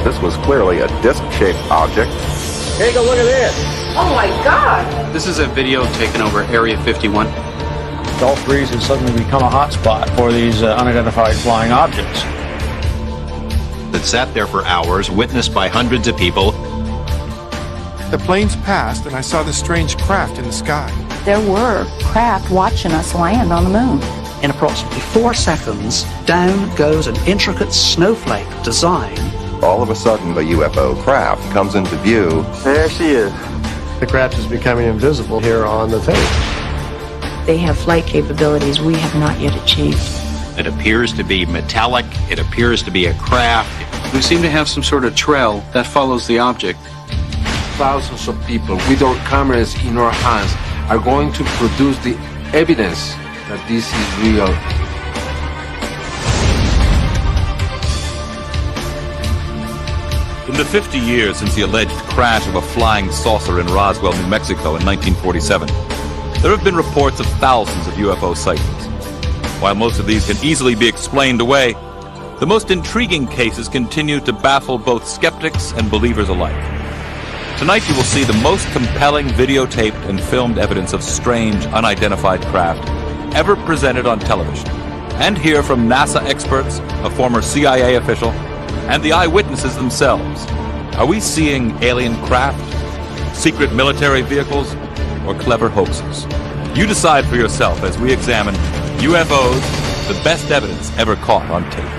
This was clearly a disc-shaped object. Take a look at this. Oh my God! This is a video taken over Area 51. Gulf Breeze has suddenly become a hotspot for these unidentified flying objects. That sat there for hours, witnessed by hundreds of people. The planes passed, and I saw this strange craft in the sky. There were craft watching us land on the moon. In approximately 4 seconds, down goes an intricate snowflake design. All of a sudden, the UFO craft comes into view. There she is. The craft is becoming invisible here on the tape. They have flight capabilities we have not yet achieved. It appears to be metallic. It appears to be a craft. We seem to have some sort of trail that follows the object. Thousands of people with our cameras in our hands are going to produce the evidence that this is real. In the 50 years since the alleged crash of a flying saucer in Roswell, New Mexico in 1947, there have been reports of thousands of UFO sightings. While most of these can easily be explained away, the most intriguing cases continue to baffle both skeptics and believers alike. Tonight you will see the most compelling videotaped and filmed evidence of strange, unidentified craft ever presented on television, and hear from NASA experts, a former CIA official, and the eyewitnesses themselves. Are we seeing alien craft, secret military vehicles, or clever hoaxes? You decide for yourself as we examine UFOs, the best evidence ever caught on tape.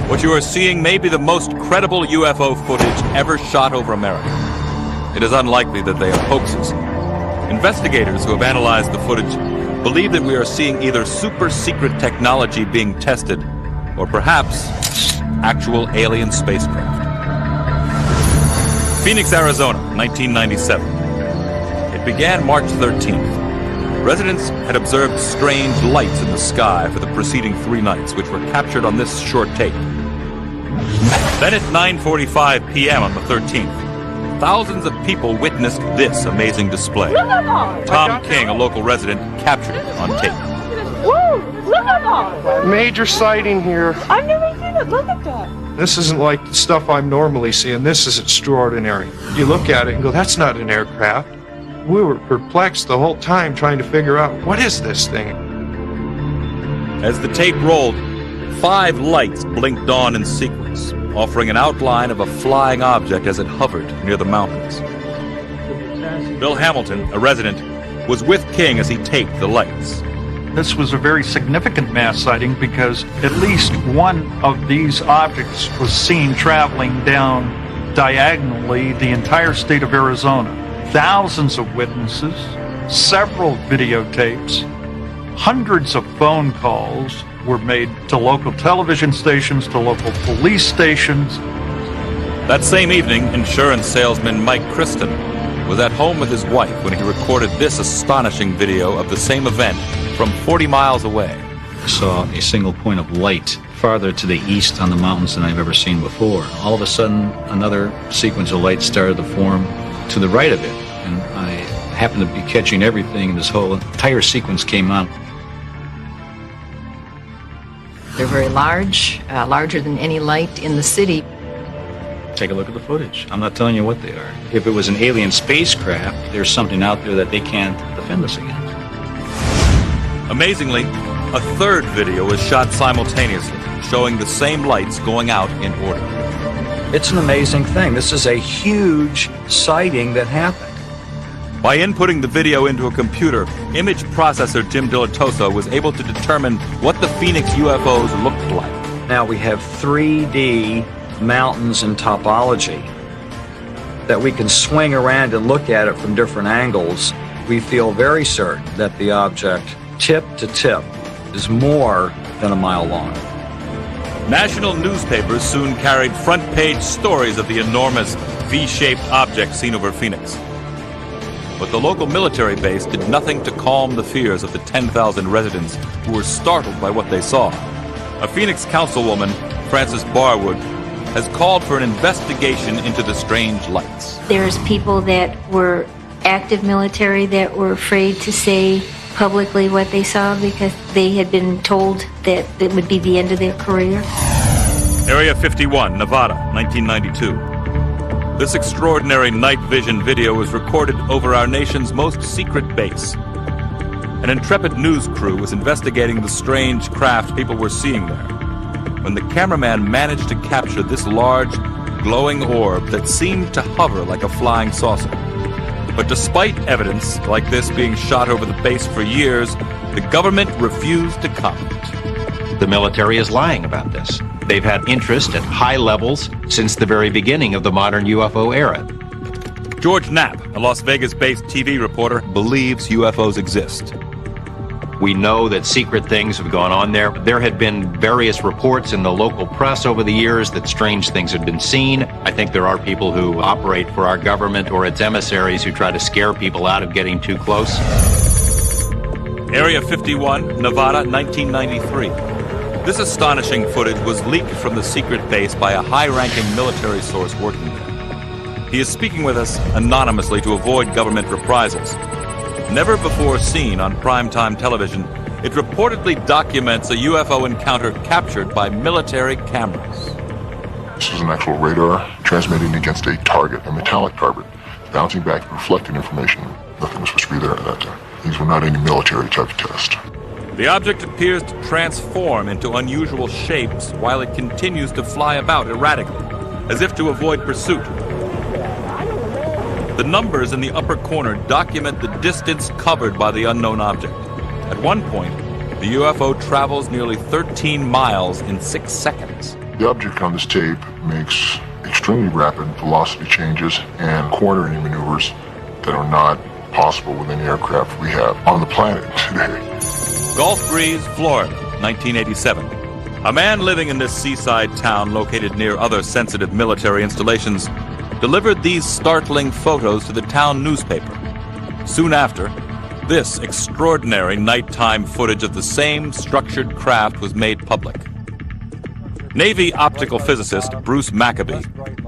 What you are seeing may be the most credible UFO footage ever shot over America. It is unlikely that they are hoaxes. Investigators who have analyzed the footage believe that we are seeing either super-secret technology being tested, or perhaps actual alien spacecraft. Phoenix, Arizona, 1997. It began March 13th. Residents had observed strange lights in the sky for the preceding 3 nights, which were captured on this short tape. Then at 9:45 p.m. on the 13th, thousands of people witnessed this amazing display. Tom King, a local resident, captured it on tape. Whoa, look at that! Major sighting here. I've never seen it. Look at that. This isn't like the stuff I'm normally seeing. This is extraordinary. You look at it and go, that's not an aircraft. We were perplexed the whole time trying to figure out, what is this thing? As the tape rolled, 5 lights blinked on in sequence, offering an outline of a flying object as it hovered near the mountains. Bill Hamilton, a resident, was with King as he taped the lights. This was a very significant mass sighting because at least one of these objects was seen traveling down diagonally the entire state of Arizona. Thousands of witnesses, several videotapes, hundreds of phone calls were made to local television stations, to local police stations. That same evening, insurance salesman Mike Kristen was at home with his wife when he recorded this astonishing video of the same event from 40 miles away. I saw a single point of light farther to the east on the mountains than I've ever seen before. All of a sudden, another sequence of lights started to form to the right of it, and I happened to be catching everything, and this whole entire sequence came on. They're very large, larger than any light in the city. Take a look at the footage. I'm not telling you what they are. If it was an alien spacecraft, there's something out there that they can't defend us against. Amazingly, a third video was shot simultaneously, showing the same lights going out in order. It's an amazing thing. This is a huge sighting that happened. By inputting the video into a computer, image processor Jim Dilatoso was able to determine what the Phoenix UFOs looked like. Now we have 3D mountains and topology that we can swing around and look at it from different angles we feel very certain that the object, tip to tip, is more than a mile long. National newspapers soon carried front-page stories of the enormous V-shaped object seen over Phoenix. But the local military base did nothing to calm the fears of the 10,000 residents who were startled by what they saw. A Phoenix councilwoman, Frances Barwood, has called for an investigation into the strange lights. There's people that were active military that were afraid to say publicly what they saw because they had been told that it would be the end of their career. Area 51, Nevada, 1992. This extraordinary night vision video was recorded over our nation's most secret base. An intrepid news crew was investigating the strange craft people were seeing there, when the cameraman managed to capture this large, glowing orb that seemed to hover like a flying saucer. But despite evidence like this being shot over the base for years, the government refused to comment. The military is lying about this. They've had interest at high levels since the very beginning of the modern UFO era. George Knapp, a Las Vegas-based TV reporter, believes UFOs exist. We know that secret things have gone on there. There had been various reports in the local press over the years that strange things had been seen. I think there are people who operate for our government or its emissaries who try to scare people out of getting too close. Area 51, Nevada, 1993. This astonishing footage was leaked from the secret base by a high-ranking military source working there. He is speaking with us anonymously to avoid government reprisals. Never before seen on primetime television, it reportedly documents a UFO encounter captured by military cameras. This is an actual radar transmitting against a target, a metallic target, bouncing back, reflecting information. Nothing was supposed to be there at that time. These were not any military type of test. The object appears to transform into unusual shapes while it continues to fly about erratically, as if to avoid pursuit. The numbers in the upper corner document the distance covered by the unknown object. At one point, the UFO travels nearly 13 miles in 6 seconds. The object on this tape makes extremely rapid velocity changes and cornering maneuvers that are not possible with any aircraft we have on the planet today. Gulf Breeze, Florida, 1987. A man living in this seaside town located near other sensitive military installations delivered these startling photos to the town newspaper. Soon after, this extraordinary nighttime footage of the same structured craft was made public. Navy optical physicist Bruce Maccabee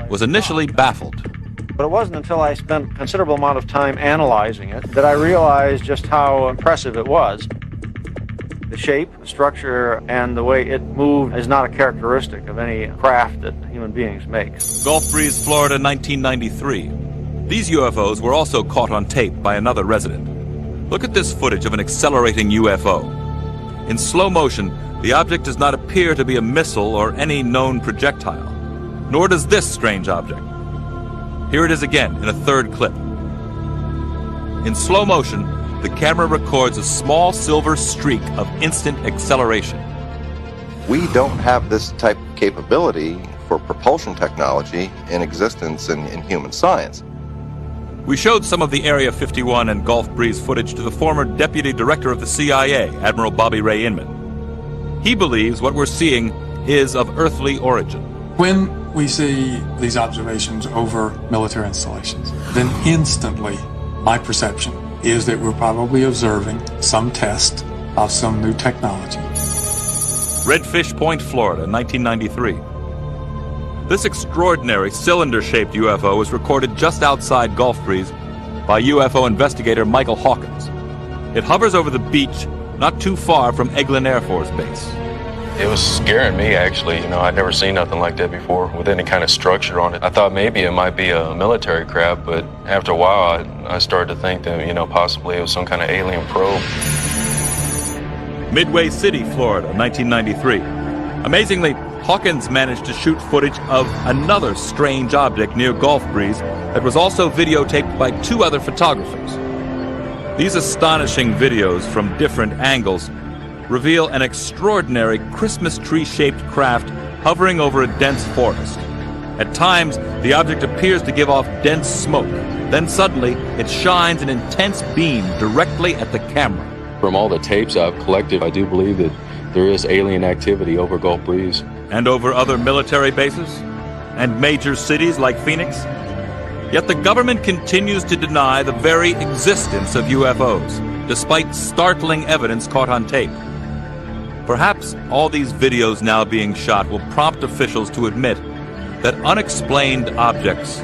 was initially baffled. But it wasn't until I spent a considerable amount of time analyzing it that I realized just how impressive it was. The shape, the structure, and the way it moved is not a characteristic of any craft that human beings make. Gulf Breeze, Florida, 1993. These UFOs were also caught on tape by another resident. Look at this footage of an accelerating UFO. In slow motion, the object does not appear to be a missile or any known projectile. Nor does this strange object. Here it is again in a third clip. In slow motion, the camera records a small silver streak of instant acceleration. We don't have this type of capability for propulsion technology in existence in human science. We showed some of the Area 51 and Gulf Breeze footage to the former Deputy Director of the CIA, Admiral Bobby Ray Inman. He believes what we're seeing is of earthly origin. When we see these observations over military installations, then instantly my perception is that we're probably observing some test of some new technology. Redfish Point, Florida, 1993. This extraordinary cylinder-shaped UFO was recorded just outside Gulf Breeze by UFO investigator Michael Hawkins. It hovers over the beach not too far from Eglin Air Force Base. It was scaring me, actually. I'd never seen nothing like that before with any kind of structure on it. I thought maybe it might be a military craft, but after a while, I started to think that, possibly it was some kind of alien probe. Midway City, Florida, 1993. Amazingly, Hawkins managed to shoot footage of another strange object near Gulf Breeze that was also videotaped by 2 other photographers. These astonishing videos from different angles reveal an extraordinary Christmas tree-shaped craft hovering over a dense forest. At times, the object appears to give off dense smoke, Then suddenly, it shines an intense beam directly at the camera. From all the tapes I've collected, I do believe that there is alien activity over Gulf Breeze. And over other military bases? And major cities like Phoenix? Yet the government continues to deny the very existence of UFOs, despite startling evidence caught on tape. Perhaps all these videos now being shot will prompt officials to admit that unexplained objects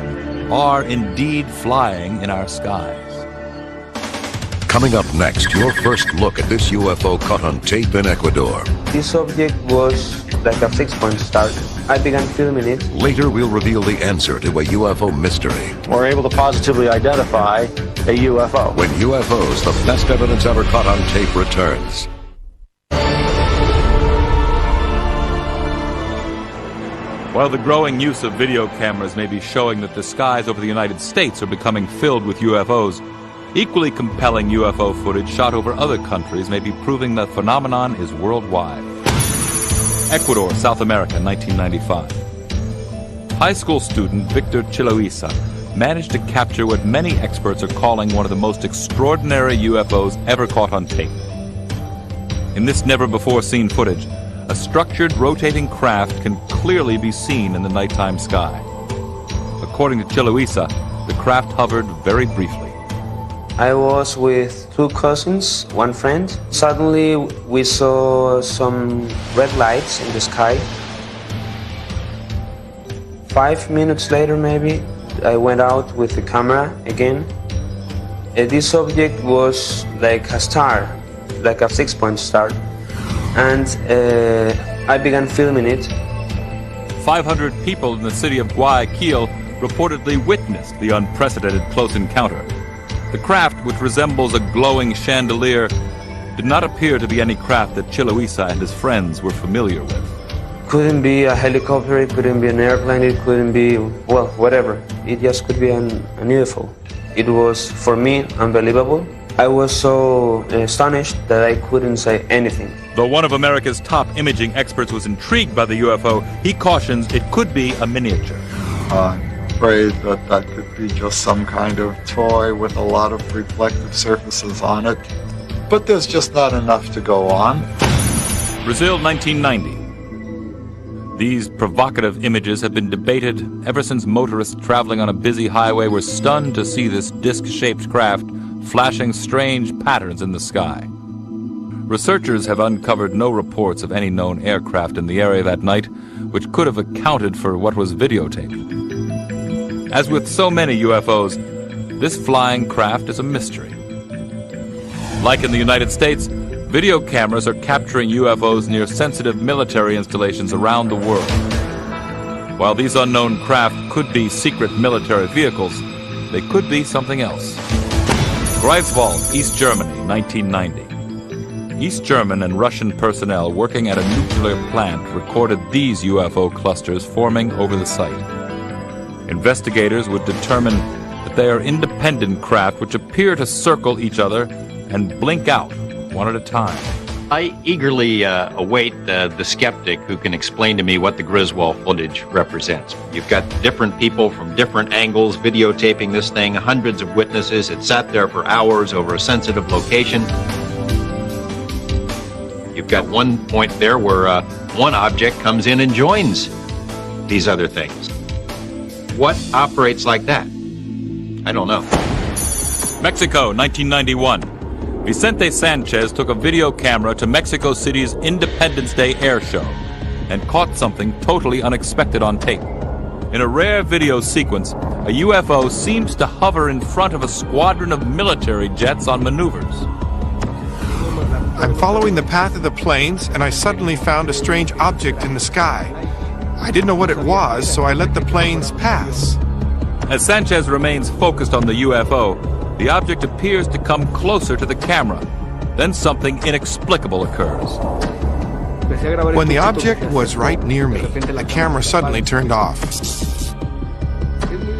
are indeed flying in our skies. Coming up next, your first look at this UFO caught on tape in Ecuador. This object was like a 6-point star. I began filming it. Later, we'll reveal the answer to a UFO mystery. We're able to positively identify a UFO. When UFOs, the best evidence ever caught on tape, returns. While the growing use of video cameras may be showing that the skies over the United States are becoming filled with UFOs, equally compelling UFO footage shot over other countries may be proving the phenomenon is worldwide. Ecuador, South America, 1995. High school student Victor Chiloisa managed to capture what many experts are calling one of the most extraordinary UFOs ever caught on tape. In this never-before-seen footage, a structured rotating craft can clearly be seen in the nighttime sky. According to Chiloisa, the craft hovered very briefly. I was with 2 cousins, 1 friend. Suddenly we saw some red lights in the sky. 5 minutes later maybe, I went out with the camera again. This object was like a star, like a 6-point star. And I began filming it. 500 people in the city of Guayaquil reportedly witnessed the unprecedented close encounter. The craft, which resembles a glowing chandelier, did not appear to be any craft that Chiloisa and his friends were familiar with. Couldn't be a helicopter, it couldn't be an airplane, it couldn't be, well, whatever. It just could be an UFO. It was, for me, unbelievable. I was so astonished that I couldn't say anything. Though one of America's top imaging experts was intrigued by the UFO, he cautions it could be a miniature. I'm afraid that could be just some kind of toy with a lot of reflective surfaces on it. But there's just not enough to go on. Brazil, 1990. These provocative images have been debated ever since motorists traveling on a busy highway were stunned to see this disc-shaped craft flashing strange patterns in the sky. Researchers have uncovered no reports of any known aircraft in the area that night, which could have accounted for what was videotaped. As with so many UFOs, this flying craft is a mystery. Like in the United States, video cameras are capturing UFOs near sensitive military installations around the world. While these unknown craft could be secret military vehicles, they could be something else. Greifswald, East Germany, 1990. East German and Russian personnel working at a nuclear plant recorded these UFO clusters forming over the site. Investigators would determine that they are independent craft which appear to circle each other and blink out one at a time. I eagerly await the skeptic who can explain to me what the Griswold footage represents. You've got different people from different angles videotaping this thing, hundreds of witnesses. It sat there for hours over a sensitive location. You've got one point there where one object comes in and joins these other things. What operates like that? I don't know. Mexico, 1991. Vicente Sanchez took a video camera to Mexico City's Independence Day air show and caught something totally unexpected on tape. In a rare video sequence, a UFO seems to hover in front of a squadron of military jets on maneuvers. I'm following the path of the planes, and I suddenly found a strange object in the sky. I didn't know what it was, so I let the planes pass. As Sanchez remains focused on the UFO, the object appears to come closer to the camera. Then something inexplicable occurs. When the object was right near me, the camera suddenly turned off.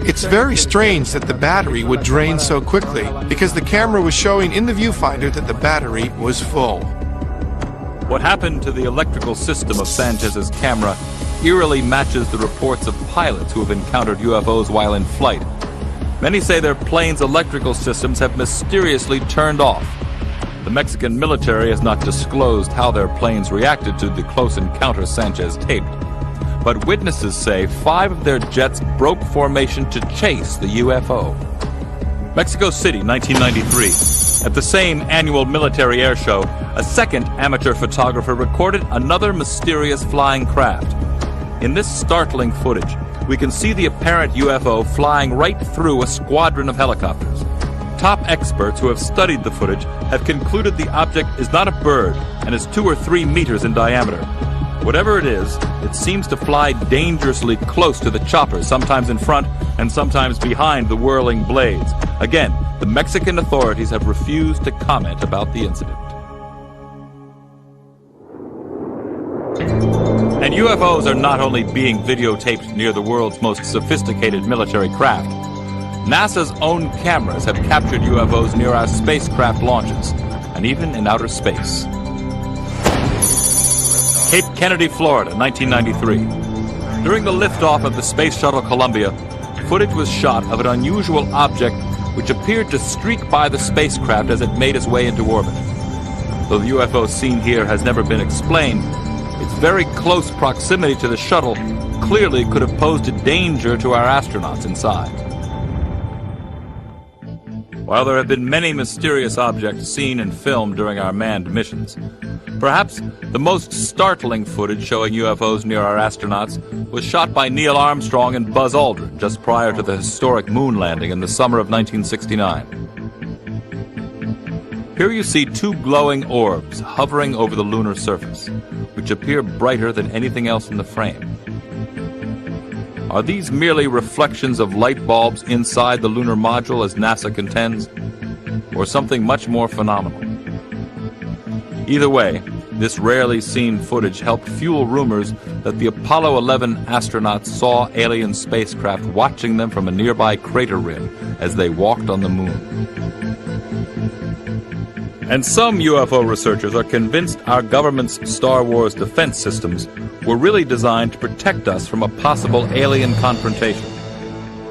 It's very strange that the battery would drain so quickly, because the camera was showing in the viewfinder that the battery was full. What happened to the electrical system of Sanchez's camera eerily matches the reports of pilots who have encountered UFOs while in flight. Many say their plane's electrical systems have mysteriously turned off. The Mexican military has not disclosed how their planes reacted to the close encounter Sanchez taped. But witnesses say 5 of their jets broke formation to chase the UFO. Mexico City, 1993. At the same annual military air show, a second amateur photographer recorded another mysterious flying craft. In this startling footage, we can see the apparent UFO flying right through a squadron of helicopters. Top experts who have studied the footage have concluded the object is not a bird and is 2 or 3 meters in diameter. Whatever it is, it seems to fly dangerously close to the chopper, sometimes in front and sometimes behind the whirling blades. Again, the Mexican authorities have refused to comment about the incident. And UFOs are not only being videotaped near the world's most sophisticated military craft. NASA's own cameras have captured UFOs near our spacecraft launches, and even in outer space. Cape Kennedy, Florida, 1993. During the liftoff of the Space Shuttle Columbia, footage was shot of an unusual object which appeared to streak by the spacecraft as it made its way into orbit. Though the UFO seen here has never been explained, its very close proximity to the shuttle clearly could have posed a danger to our astronauts inside. While there have been many mysterious objects seen and filmed during our manned missions, perhaps the most startling footage showing UFOs near our astronauts was shot by Neil Armstrong and Buzz Aldrin just prior to the historic moon landing in the summer of 1969. Here you see 2 glowing orbs hovering over the lunar surface, which appear brighter than anything else in the frame. Are these merely reflections of light bulbs inside the lunar module, as NASA contends, or something much more phenomenal? Either way, this rarely seen footage helped fuel rumors that the Apollo 11 astronauts saw alien spacecraft watching them from a nearby crater rim as they walked on the moon. And some UFO researchers are convinced our government's Star Wars defense systems were really designed to protect us from a possible alien confrontation.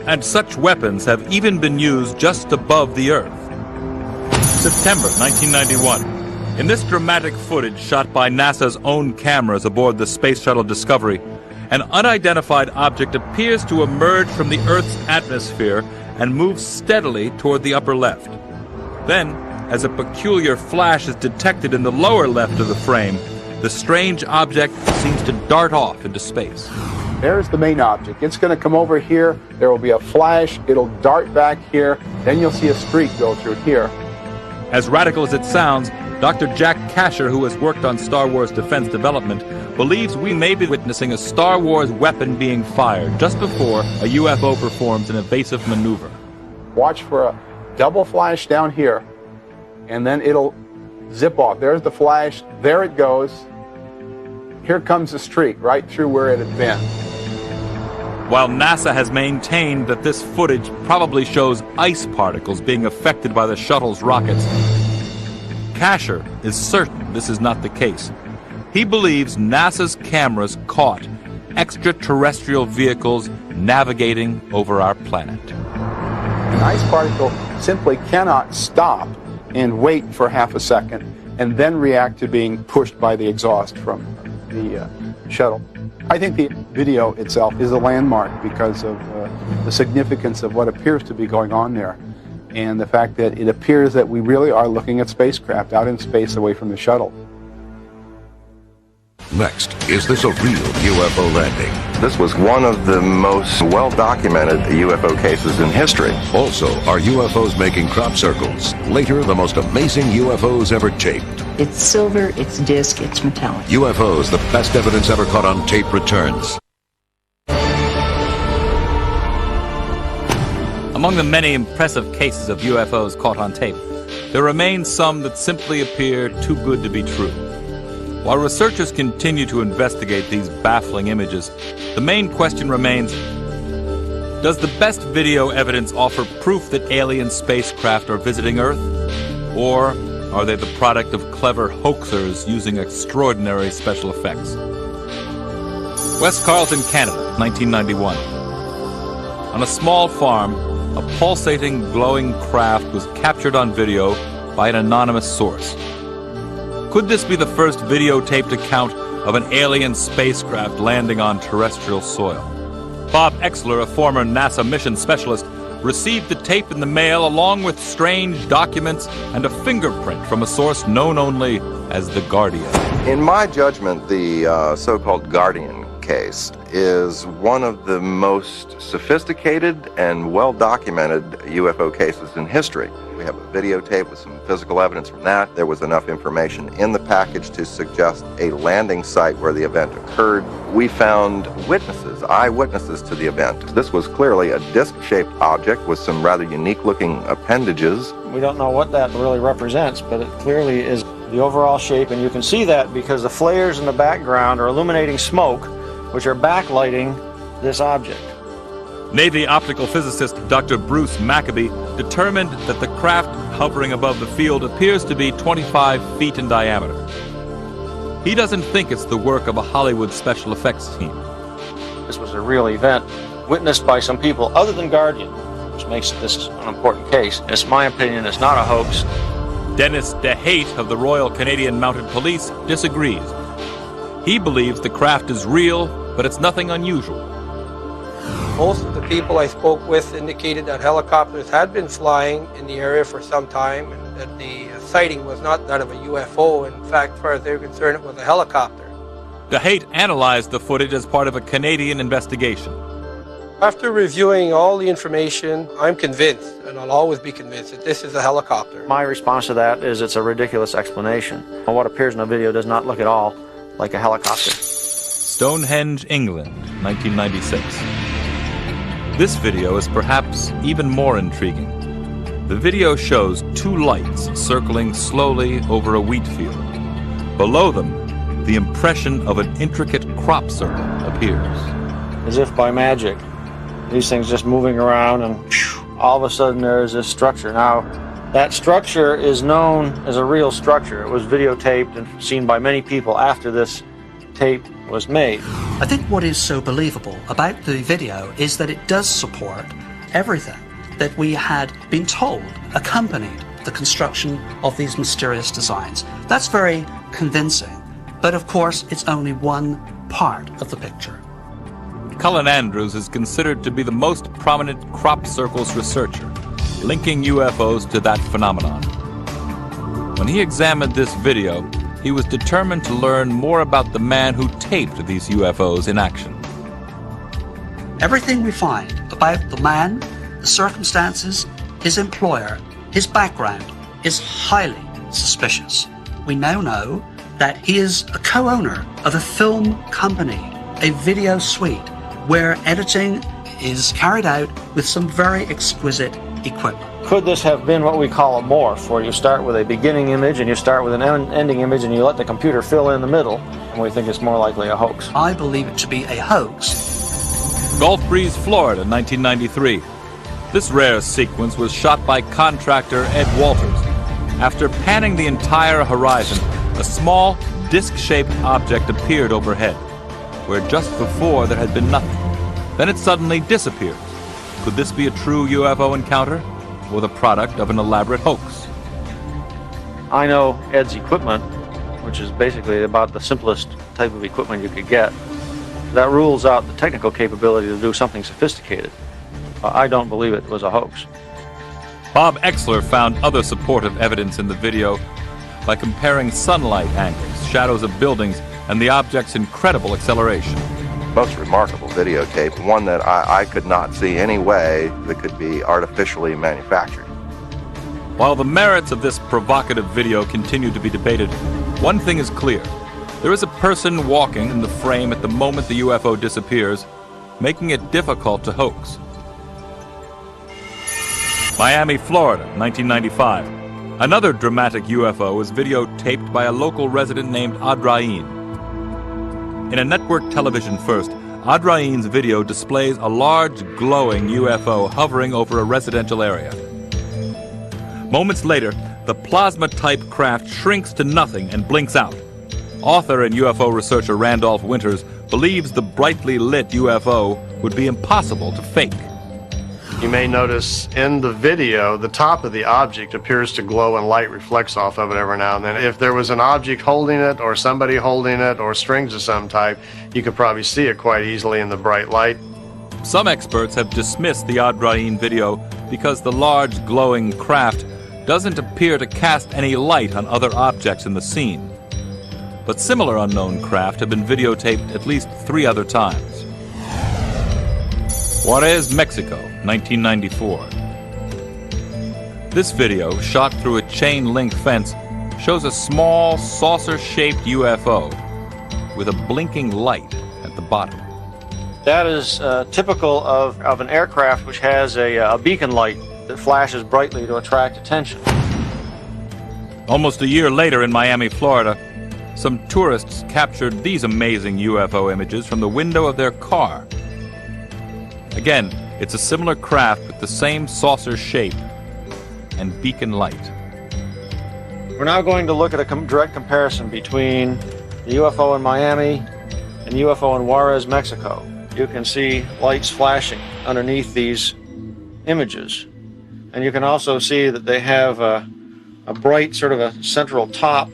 And such weapons have even been used just above the Earth. September 1991. In this dramatic footage shot by NASA's own cameras aboard the Space Shuttle Discovery, an unidentified object appears to emerge from the Earth's atmosphere and move steadily toward the upper left. Then, as a peculiar flash is detected in the lower left of the frame, the strange object seems to dart off into space. There's the main object. It's going to come over here. There will be a flash. It'll dart back here. Then you'll see a streak go through here. As radical as it sounds, Dr. Jack Kasher, who has worked on Star Wars defense development, believes we may be witnessing a Star Wars weapon being fired just before a UFO performs an evasive maneuver. Watch for a double flash down here, and then it'll zip off. There's the flash. There it goes. Here comes the streak right through where it had been. While NASA has maintained that this footage probably shows ice particles being affected by the shuttle's rockets, Kasher is certain this is not the case. He believes NASA's cameras caught extraterrestrial vehicles navigating over our planet. An ice particle simply cannot stop and wait for half a second and then react to being pushed by the exhaust from the shuttle. I think the video itself is a landmark because of the significance of what appears to be going on there, and the fact that it appears that we really are looking at spacecraft out in space away from the shuttle. Next, is this a real UFO landing? This was one of the most well-documented UFO cases in history. Also, are UFOs making crop circles? Later, the most amazing UFOs ever taped. It's silver, it's disc, it's metallic. UFOs, the best evidence ever caught on tape, returns. Among the many impressive cases of UFOs caught on tape, there remain some that simply appear too good to be true. While researchers continue to investigate these baffling images, the main question remains, does the best video evidence offer proof that alien spacecraft are visiting Earth? Or are they the product of clever hoaxers using extraordinary special effects? West Carleton, Canada, 1991. On a small farm, a pulsating, glowing craft was captured on video by an anonymous source. Could this be the first videotaped account of an alien spacecraft landing on terrestrial soil? Bob Exler, a former NASA mission specialist, received the tape in the mail along with strange documents and a fingerprint from a source known only as the Guardian. In my judgment, the so-called Guardian case is one of the most sophisticated and well-documented UFO cases in history. We have a videotape with some physical evidence from that. There was enough information in the package to suggest a landing site where the event occurred. We found witnesses, eyewitnesses to the event. This was clearly a disc-shaped object with some rather unique-looking appendages. We don't know what that really represents, but it clearly is the overall shape, and you can see that because the flares in the background are illuminating smoke, which are backlighting this object. Navy optical physicist Dr. Bruce Maccabee determined that the craft hovering above the field appears to be 25 feet in diameter. He doesn't think it's the work of a Hollywood special effects team. This was a real event witnessed by some people other than Guardian, which makes this an important case. It's my opinion it's not a hoax. Dennis DeHate of the Royal Canadian Mounted Police disagrees. He believes the craft is real, but it's nothing unusual. Most of the people I spoke with indicated that helicopters had been flying in the area for some time and that the sighting was not that of a UFO. In fact, as far as they were concerned, it was a helicopter. DeHate analyzed the footage as part of a Canadian investigation. After reviewing all the information, I'm convinced, and I'll always be convinced, that this is a helicopter. My response to that is it's a ridiculous explanation. What appears in the video does not look at all like a helicopter. Stonehenge, England, 1996. This video is perhaps even more intriguing. The video shows two lights circling slowly over a wheat field. Below them, the impression of an intricate crop circle appears. As if by magic, these things just moving around, and all of a sudden there's this structure. Now, that structure is known as a real structure. It was videotaped and seen by many people after this tape was made. I think what is so believable about the video is that it does support everything that we had been told accompanied the construction of these mysterious designs. That's very convincing, but of course it's only one part of the picture. Cullen Andrews is considered to be the most prominent crop circles researcher, linking UFOs to that phenomenon. When he examined this video, he was determined to learn more about the man who taped these UFOs in action. Everything we find about the man, the circumstances, his employer, his background is highly suspicious. We now know that he is a co-owner of a film company, a video suite, where editing is carried out with some very exquisite equipment. Could this have been what we call a morph, where you start with a beginning image and you start with an ending image and you let the computer fill in the middle, and we think it's more likely a hoax? I believe it to be a hoax. Gulf Breeze, Florida, 1993. This rare sequence was shot by contractor Ed Walters. After panning the entire horizon, a small, disc-shaped object appeared overhead, where just before there had been nothing. Then it suddenly disappeared. Could this be a true UFO encounter, or the product of an elaborate hoax? I know Ed's equipment, which is basically about the simplest type of equipment you could get. That rules out the technical capability to do something sophisticated. I don't believe it was a hoax. Bob Exler found other supportive evidence in the video by comparing sunlight angles, shadows of buildings, and the object's incredible acceleration. Most remarkable videotape, one that I could not see any way that could be artificially manufactured. While the merits of this provocative video continue to be debated, one thing is clear. There is a person walking in the frame at the moment the UFO disappears, making it difficult to hoax. Miami, Florida, 1995. Another dramatic UFO was videotaped by a local resident named Adrain. In a network television first, Adrain's video displays a large, glowing UFO hovering over a residential area. Moments later, the plasma-type craft shrinks to nothing and blinks out. Author and UFO researcher Randolph Winters believes the brightly lit UFO would be impossible to fake. You may notice in the video, the top of the object appears to glow and light reflects off of it every now and then. If there was an object holding it or somebody holding it or strings of some type, you could probably see it quite easily in the bright light. Some experts have dismissed the Adrain video because the large glowing craft doesn't appear to cast any light on other objects in the scene. But similar unknown craft have been videotaped at least 3 other times. Juarez, Mexico, 1994. This video, shot through a chain-link fence, shows a small saucer-shaped UFO with a blinking light at the bottom. That is typical of an aircraft which has a beacon light that flashes brightly to attract attention. Almost a year later in Miami, Florida, some tourists captured these amazing UFO images from the window of their car. Again, it's a similar craft with the same saucer shape and beacon light. We're now going to look at a direct comparison between the UFO in Miami and the UFO in Juarez, Mexico. You can see lights flashing underneath these images. And you can also see that they have a bright sort of a central top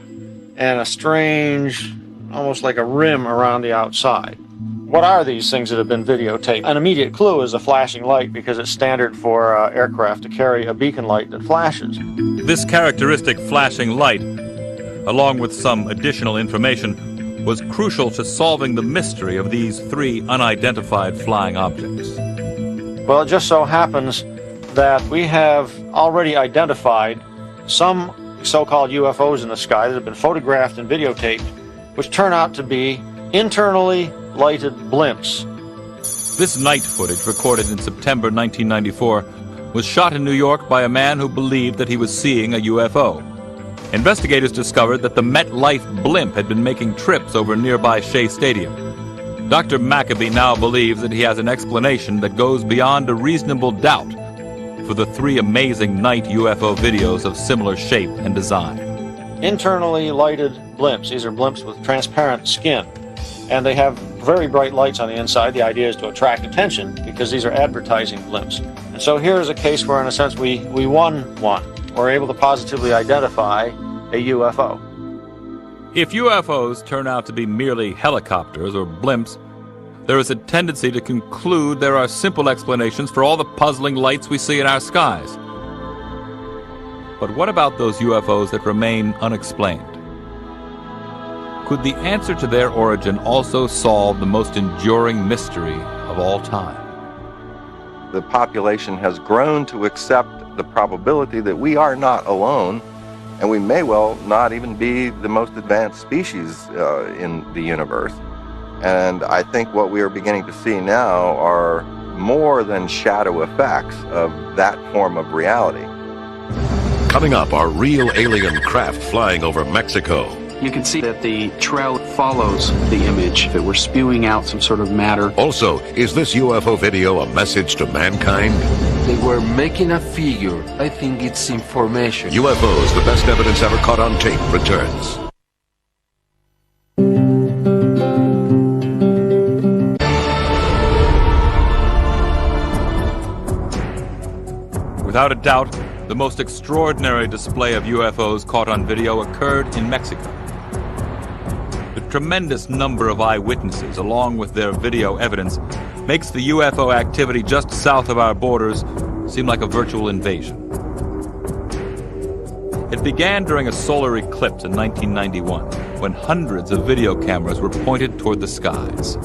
and a strange, almost like a rim around the outside. What are these things that have been videotaped? An immediate clue is a flashing light because it's standard for aircraft to carry a beacon light that flashes. This characteristic flashing light, along with some additional information, was crucial to solving the mystery of these 3 unidentified flying objects. Well, it just so happens that we have already identified some so-called UFOs in the sky that have been photographed and videotaped, which turn out to be internally lighted blimps. This night footage, recorded in September 1994, was shot in New York by a man who believed that he was seeing a UFO. Investigators discovered that the MetLife blimp had been making trips over nearby Shea Stadium. Dr. Maccabee now believes that he has an explanation that goes beyond a reasonable doubt for the 3 amazing night UFO videos of similar shape and design. Internally lighted blimps. These are blimps with transparent skin, and they have very bright lights on the inside. The idea is to attract attention because these are advertising blimps. And so here's a case where, in a sense, we won one. We're able to positively identify a UFO. If UFOs turn out to be merely helicopters or blimps, there is a tendency to conclude there are simple explanations for all the puzzling lights we see in our skies. But what about those UFOs that remain unexplained? Could the answer to their origin also solve the most enduring mystery of all time? The population has grown to accept the probability that we are not alone, and we may well not even be the most advanced species in the universe. And I think what we are beginning to see now are more than shadow effects of that form of reality. Coming up, are real alien craft flying over Mexico. You can see that the trail follows the image, that we're spewing out some sort of matter. Also, is this UFO video a message to mankind? They were making a figure. I think it's information. UFOs, the best evidence ever caught on tape, returns. Without a doubt, the most extraordinary display of UFOs caught on video occurred in Mexico. The tremendous number of eyewitnesses, along with their video evidence, makes the UFO activity just south of our borders seem like a virtual invasion. It began during a solar eclipse in 1991, when hundreds of video cameras were pointed toward the skies.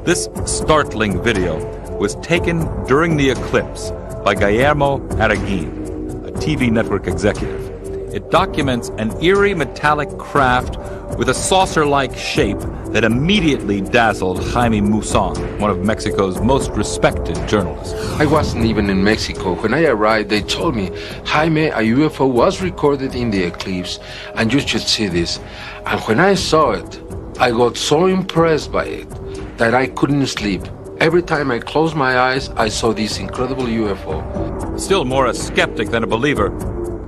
This startling video was taken during the eclipse by Guillermo Araguin, a TV network executive. It documents an eerie metallic craft with a saucer-like shape that immediately dazzled Jaime Maussan, one of Mexico's most respected journalists. I wasn't even in Mexico. When I arrived, they told me, Jaime, a UFO was recorded in the eclipse, and you should see this. And when I saw it, I got so impressed by it that I couldn't sleep. Every time I closed my eyes, I saw this incredible UFO. Still more a skeptic than a believer,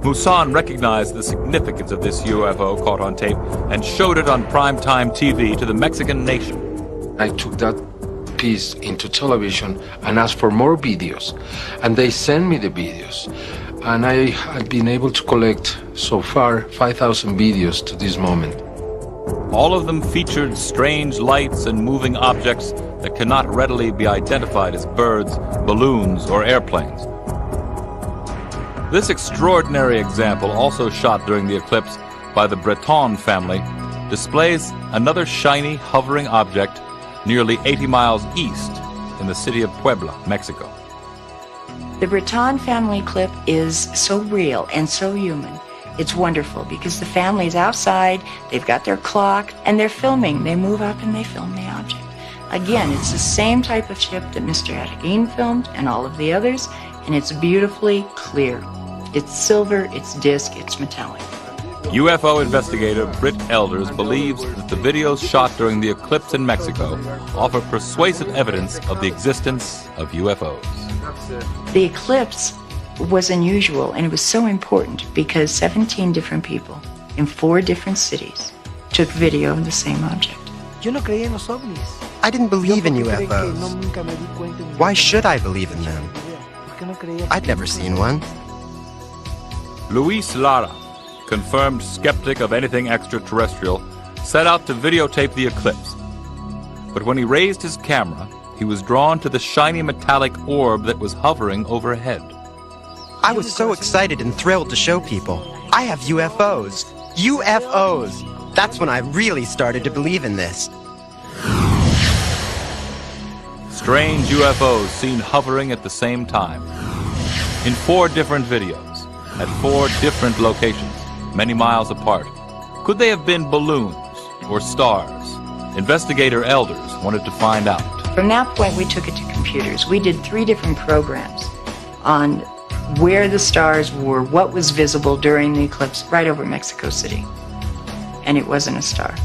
Maussan recognized the significance of this UFO caught on tape and showed it on primetime TV to the Mexican nation. I took that piece into television and asked for more videos. And they sent me the videos. And I had been able to collect, so far, 5,000 videos to this moment. All of them featured strange lights and moving objects that cannot readily be identified as birds, balloons, or airplanes. This extraordinary example, also shot during the eclipse by the Breton family, displays another shiny, hovering object nearly 80 miles east in the city of Puebla, Mexico. The Breton family clip is so real and so human. It's wonderful because the family's outside, they've got their clock, and they're filming. They move up and they film the object. Again, it's the same type of ship that Mr. Ataguin filmed and all of the others, and it's beautifully clear. It's silver, it's disc, it's metallic. UFO investigator Britt Elders believes that the videos shot during the eclipse in Mexico offer persuasive evidence of the existence of UFOs. The eclipse was unusual, and it was so important because 17 different people in 4 different cities took video of the same object. I didn't believe in UFOs. Why should I believe in them? I'd never seen one. Luis Lara, confirmed skeptic of anything extraterrestrial, set out to videotape the eclipse. But when he raised his camera, he was drawn to the shiny metallic orb that was hovering overhead. I was so excited and thrilled to show people. I have UFOs. UFOs! That's when I really started to believe in this. Strange UFOs seen hovering at the same time. In 4 different videos, at 4 different locations, many miles apart. Could they have been balloons or stars? Investigator Elders wanted to find out. From that point, we took it to computers. We did 3 different programs on where the stars were, what was visible during the eclipse right over Mexico City. And it wasn't a star.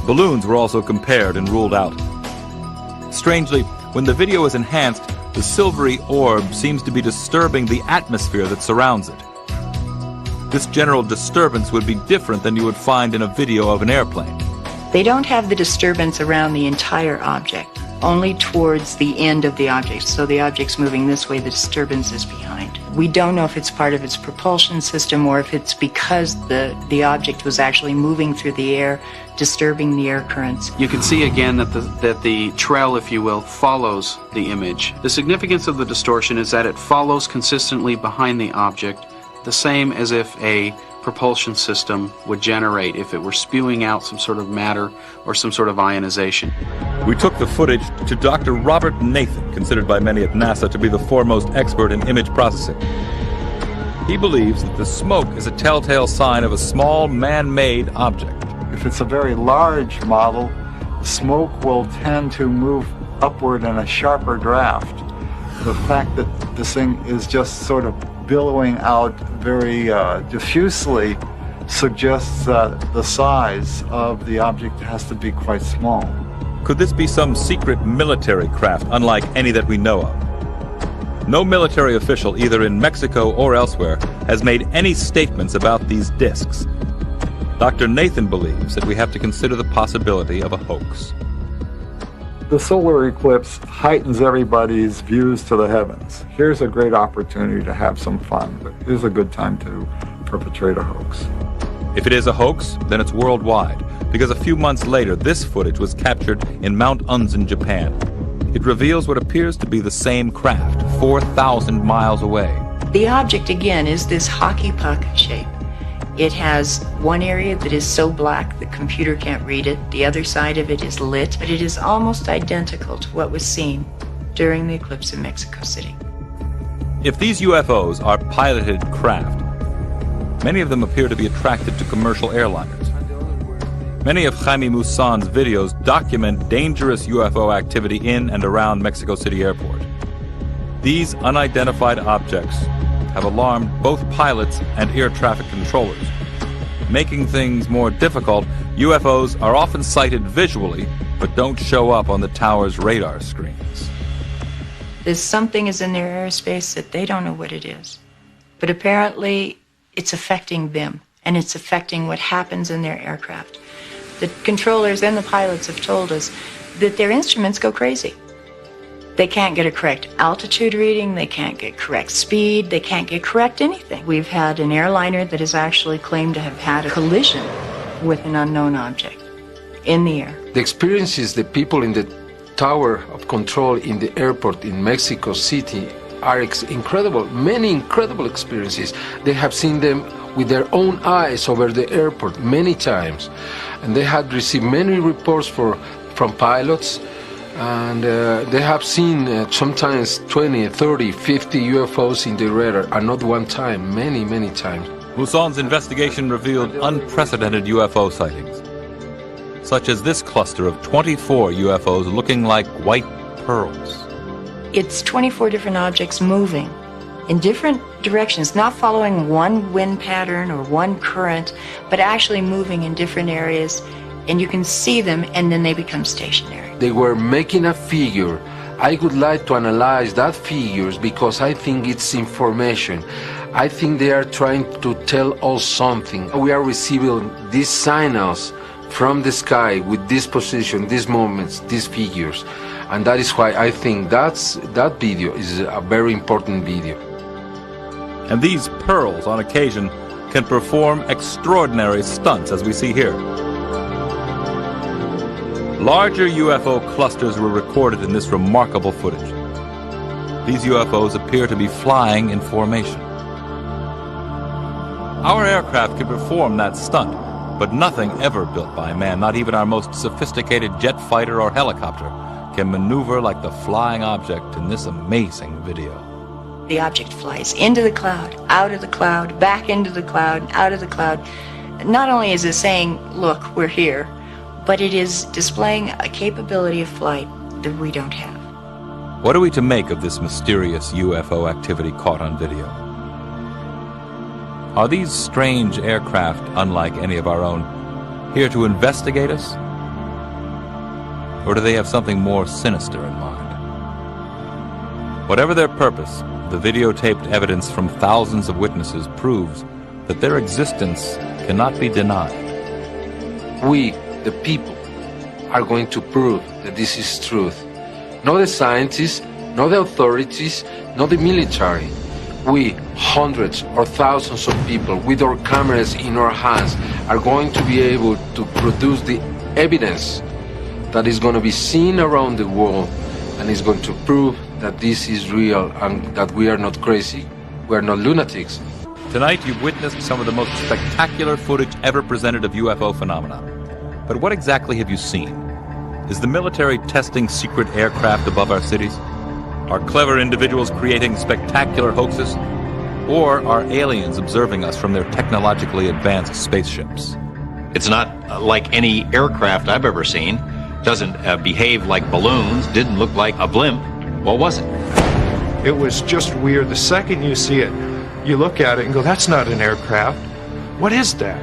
Balloons were also compared and ruled out. Strangely, when the video is enhanced, the silvery orb seems to be disturbing the atmosphere that surrounds it. This general disturbance would be different than you would find in a video of an airplane. They don't have the disturbance around the entire object, only towards the end of the object. So the object's moving this way, the disturbance is behind. We don't know if it's part of its propulsion system or if it's because the object was actually moving through the air, disturbing the air currents. You can see again that the trail, if you will, follows the image. The significance of the distortion is that it follows consistently behind the object, the same as if a propulsion system would generate if it were spewing out some sort of matter or some sort of ionization. We took the footage to Dr. Robert Nathan, considered by many at NASA to be the foremost expert in image processing. He believes that the smoke is a telltale sign of a small man-made object. If it's a very large model, smoke will tend to move upward in a sharper draft. The fact that this thing is just sort of billowing out very diffusely suggests that the size of the object has to be quite small. Could this be some secret military craft unlike any that we know of? No military official, either in Mexico or elsewhere, has made any statements about these discs. Dr. Nathan believes that we have to consider the possibility of a hoax. The solar eclipse heightens everybody's views to the heavens. Here's a great opportunity to have some fun, but here's a good time to perpetrate a hoax. If it is a hoax, then it's worldwide, because a few months later, this footage was captured in Mount Unzen, Japan. It reveals what appears to be the same craft, 4,000 miles away. The object, again, is this hockey puck shape. It has one area that is so black the computer can't read it. The other side of it is lit, but it is almost identical to what was seen during the eclipse in Mexico City. If these UFOs are piloted craft, many of them appear to be attracted to commercial airliners. Many of Jaime Maussan's videos document dangerous UFO activity in and around Mexico City Airport. These unidentified objects have alarmed both pilots and air traffic controllers. Making things more difficult, UFOs are often sighted visually, but don't show up on the tower's radar screens. There's something is in their airspace that they don't know what it is. But apparently, it's affecting them, and it's affecting what happens in their aircraft. The controllers and the pilots have told us that their instruments go crazy. They can't get a correct altitude reading, they can't get correct speed, they can't get correct anything. We've had an airliner that is actually claimed to have had a collision with an unknown object in the air. The experiences the people in the tower of control in the airport in Mexico City are incredible, many incredible experiences. They have seen them with their own eyes over the airport many times. And they had received many reports from pilots, and they have seen sometimes 20, 30, 50 UFOs in the radar, and not one time, many, many times. Moussan's investigation revealed unprecedented UFO sightings, such as this cluster of 24 UFOs looking like white pearls. It's 24 different objects moving in different directions, not following one wind pattern or one current, but actually moving in different areas, and you can see them and then they become stationary. They were making a figure. I would like to analyze that figures because I think it's information. I think they are trying to tell us something. We are receiving these signals from the sky with this position, these movements, these figures. And that is why I think that video is a very important video. And these pearls, on occasion, can perform extraordinary stunts, as we see here. Larger UFO clusters were recorded in this remarkable footage. These UFOs appear to be flying in formation. Our aircraft can perform that stunt, but nothing ever built by man, not even our most sophisticated jet fighter or helicopter, can maneuver like the flying object in this amazing video. The object flies into the cloud, out of the cloud, back into the cloud, out of the cloud. Not only is it saying, look, we're here, but it is displaying a capability of flight that we don't have. What are we to make of this mysterious UFO activity caught on video? Are these strange aircraft, unlike any of our own, here to investigate us? Or do they have something more sinister in mind? Whatever their purpose, the videotaped evidence from thousands of witnesses proves that their existence cannot be denied. We, the people, are going to prove that this is truth. Not the scientists, not the authorities, not the military. We, hundreds or thousands of people with our cameras in our hands, are going to be able to produce the evidence that is going to be seen around the world and is going to prove that this is real and that we are not crazy, we are not lunatics. Tonight you've witnessed some of the most spectacular footage ever presented of UFO phenomena. But what exactly have you seen? Is the military testing secret aircraft above our cities? Are clever individuals creating spectacular hoaxes? Or are aliens observing us from their technologically advanced spaceships? It's not like any aircraft I've ever seen. Doesn't behave like balloons, didn't look like a blimp. What was it? It was just weird. The second you see it, you look at it and go, that's not an aircraft. What is that?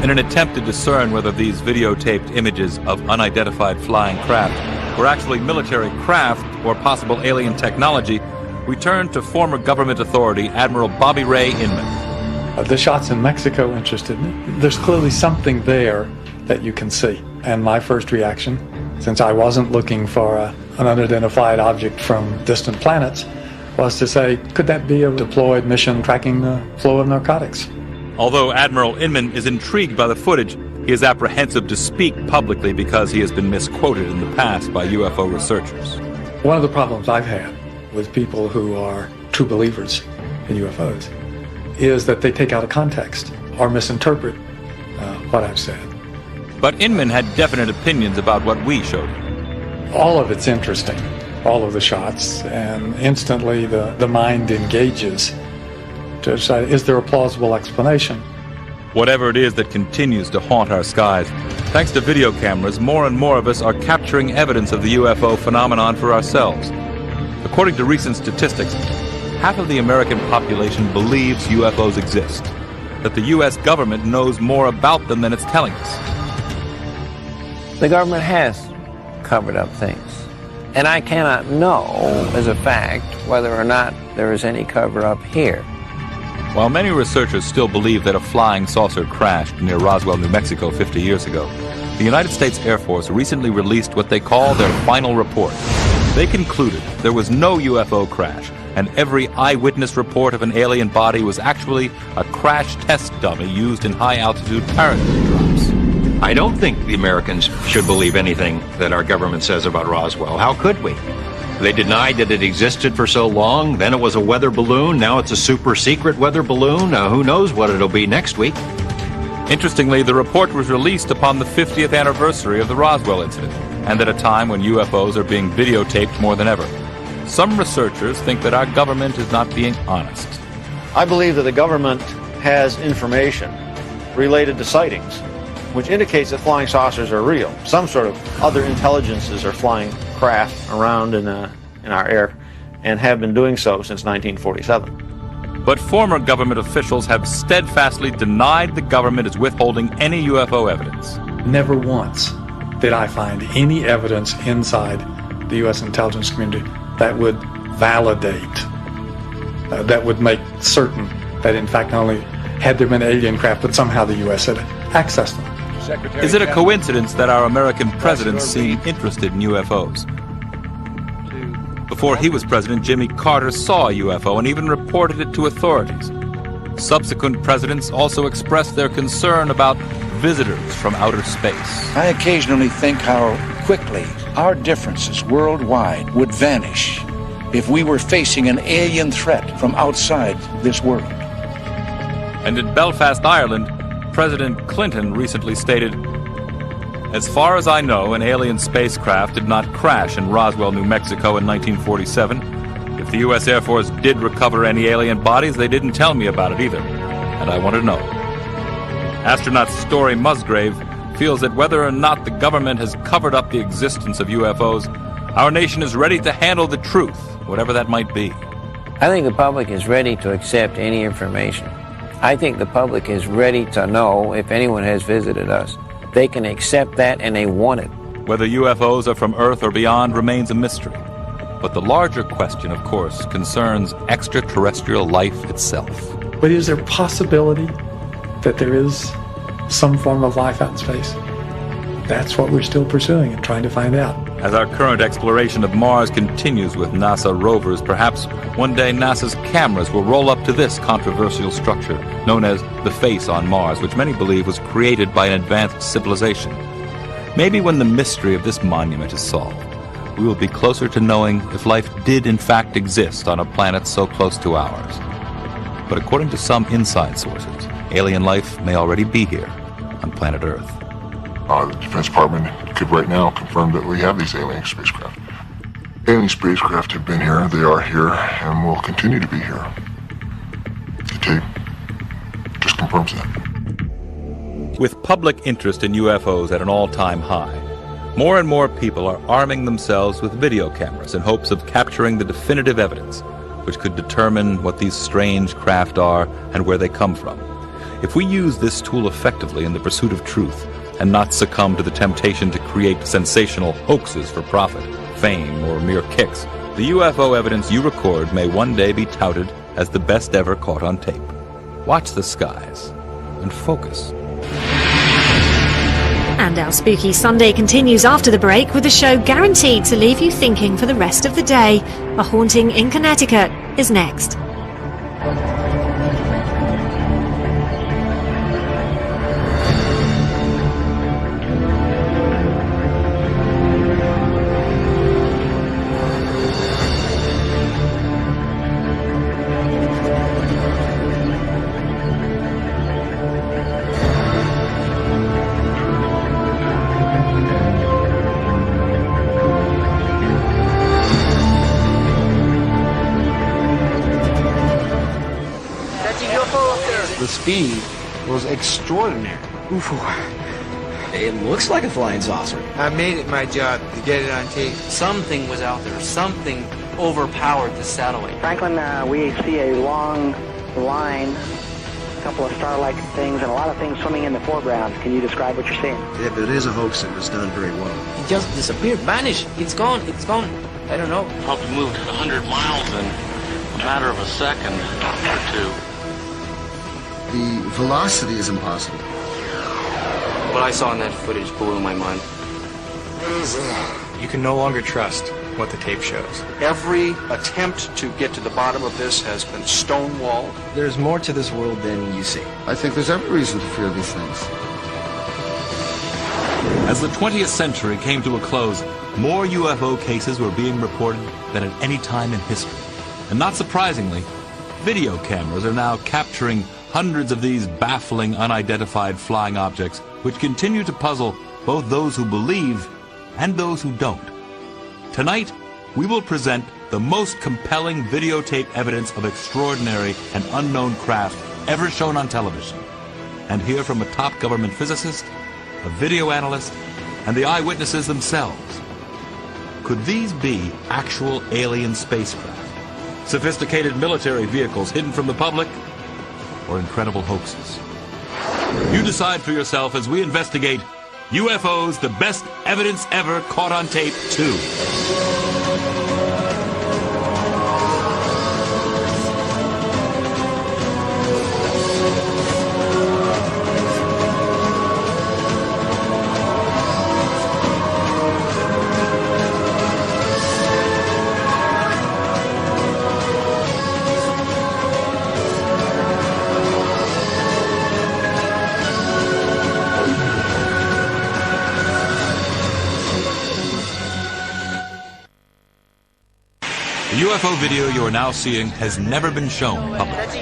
In an attempt to discern whether these videotaped images of unidentified flying craft were actually military craft or possible alien technology, we turn to former government authority Admiral Bobby Ray Inman. The shots in Mexico interested me. There's clearly something there that you can see. And my first reaction, since I wasn't looking for an unidentified object from distant planets, was to say, could that be a deployed mission tracking the flow of narcotics? Although Admiral Inman is intrigued by the footage, he is apprehensive to speak publicly because he has been misquoted in the past by UFO researchers. One of the problems I've had with people who are true believers in UFOs is that they take out of context or misinterpret what I've said. But Inman had definite opinions about what we showed him. All of it's interesting, all of the shots, and instantly the mind engages to decide, is there a plausible explanation? Whatever it is that continues to haunt our skies, thanks to video cameras, more and more of us are capturing evidence of the UFO phenomenon for ourselves. According to recent statistics, half of the American population believes UFOs exist, that the U.S. government knows more about them than it's telling us. The government has covered up things, and I cannot know as a fact whether or not there is any cover-up here. While many researchers still believe that a flying saucer crashed near Roswell, New Mexico 50 years ago, the United States Air Force recently released what they call their final report. They concluded there was no UFO crash, and every eyewitness report of an alien body was actually a crash test dummy used in high-altitude parachute drops. I don't think the Americans should believe anything that our government says about Roswell. How could we? They denied that it existed for so long. Then it was a weather balloon. Now it's a super secret weather balloon. Who knows what it'll be next week? Interestingly, the report was released upon the 50th anniversary of the Roswell incident, and at a time when UFOs are being videotaped more than ever. Some researchers think that our government is not being honest. I believe that the government has information related to sightings, which indicates that flying saucers are real. Some sort of other intelligences are flying craft around in our air and have been doing so since 1947. But former government officials have steadfastly denied the government is withholding any UFO evidence. Never once did I find any evidence inside the U.S. intelligence community that would validate, that would make certain that in fact not only had there been alien craft, but somehow the U.S. had accessed them. Is it a coincidence that our American president seemed interested in UFOs? Before he was president, Jimmy Carter saw a UFO and even reported it to authorities. Subsequent presidents also expressed their concern about visitors from outer space. I occasionally think how quickly our differences worldwide would vanish if we were facing an alien threat from outside this world. And in Belfast, Ireland, President Clinton recently stated, "As far as I know, an alien spacecraft did not crash in Roswell, New Mexico in 1947. If the U.S. Air Force did recover any alien bodies, they didn't tell me about it either, and I want to know." Astronaut Story Musgrave feels that whether or not the government has covered up the existence of UFOs, our nation is ready to handle the truth, whatever that might be. I think the public is ready to accept any information. I think the public is ready to know if anyone has visited us. They can accept that and they want it. Whether UFOs are from Earth or beyond remains a mystery. But the larger question, of course, concerns extraterrestrial life itself. But is there a possibility that there is some form of life out in space? That's what we're still pursuing and trying to find out. As our current exploration of Mars continues with NASA rovers, perhaps one day NASA's cameras will roll up to this controversial structure known as the face on Mars, which many believe was created by an advanced civilization. Maybe when the mystery of this monument is solved, we will be closer to knowing if life did in fact exist on a planet so close to ours. But according to some inside sources, alien life may already be here on planet Earth. The Defense Department could right now confirm that we have these alien spacecraft. Alien spacecraft have been here, they are here, and will continue to be here. The tape just confirms that. With public interest in UFOs at an all-time high, more and more people are arming themselves with video cameras in hopes of capturing the definitive evidence, which could determine what these strange craft are and where they come from. If we use this tool effectively in the pursuit of truth, and not succumb to the temptation to create sensational hoaxes for profit, fame, or mere kicks, the UFO evidence you record may one day be touted as the best ever caught on tape. Watch the skies and focus. And our Spooky Sunday continues after the break with a show guaranteed to leave you thinking for the rest of the day. A haunting in Connecticut is next. The speed was extraordinary. UFO. It looks like a flying saucer. I made it my job to get it on tape. Something was out there. Something overpowered the satellite. Franklin, we see a long line, a couple of star-like things, and a lot of things swimming in the foreground. Can you describe what you're seeing? Yeah, but it is a hoax. It was done very well. It just disappeared, vanished. It's gone. It's gone. I don't know. Probably moved 100 miles in a matter of a second or two. The velocity is impossible. What I saw in that footage blew my mind. You can no longer trust what the tape shows. Every attempt to get to the bottom of this has been stonewalled. There's more to this world than you see. I think there's every reason to fear these things. As the 20th century came to a close, more UFO cases were being reported than at any time in history. And not surprisingly, video cameras are now capturing hundreds of these baffling, unidentified flying objects, which continue to puzzle both those who believe and those who don't. Tonight, we will present the most compelling videotape evidence of extraordinary and unknown craft ever shown on television, and hear from a top government physicist, a video analyst, and the eyewitnesses themselves. Could these be actual alien spacecraft, sophisticated military vehicles hidden from the public, or incredible hoaxes? You decide for yourself as we investigate UFOs, the best evidence ever caught on tape 2. The UFO video you are now seeing has never been shown publicly.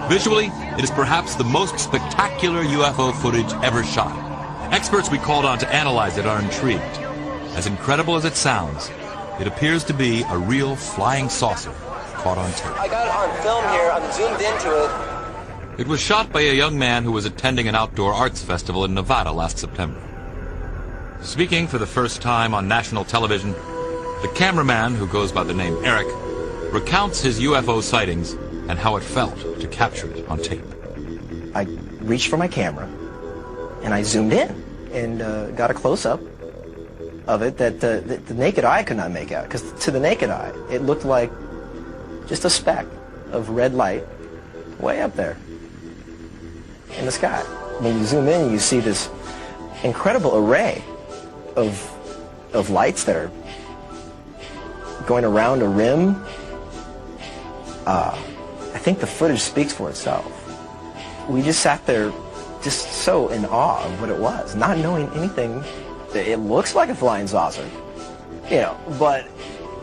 Visually, it is perhaps the most spectacular UFO footage ever shot. Experts we called on to analyze it are intrigued. As incredible as it sounds, it appears to be a real flying saucer caught on tape. I got it on film here. I'm zoomed into it. It was shot by a young man who was attending an outdoor arts festival in Nevada last September. Speaking for the first time on national television, the cameraman, who goes by the name Eric, recounts his UFO sightings and how it felt to capture it on tape. I reached for my camera, and I zoomed in and got a close-up of it that the naked eye could not make out. Because to the naked eye, it looked like just a speck of red light way up there in the sky. When you zoom in, you see this incredible array of lights that are going around a rim. I think the footage speaks for itself. We just sat there just so in awe of what it was, not knowing anything. It looks like a flying saucer, but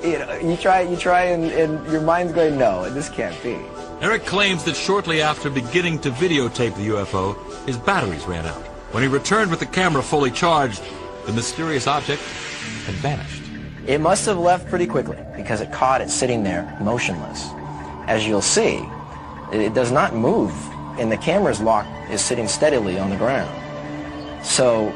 you try and your mind's going, no, this can't be. Eric claims that shortly after beginning to videotape the UFO, his batteries ran out. When he returned with the camera fully charged, the mysterious object had vanished. It must have left pretty quickly because it caught it sitting there motionless. As you'll see, it does not move, and the camera's lock is sitting steadily on the ground. So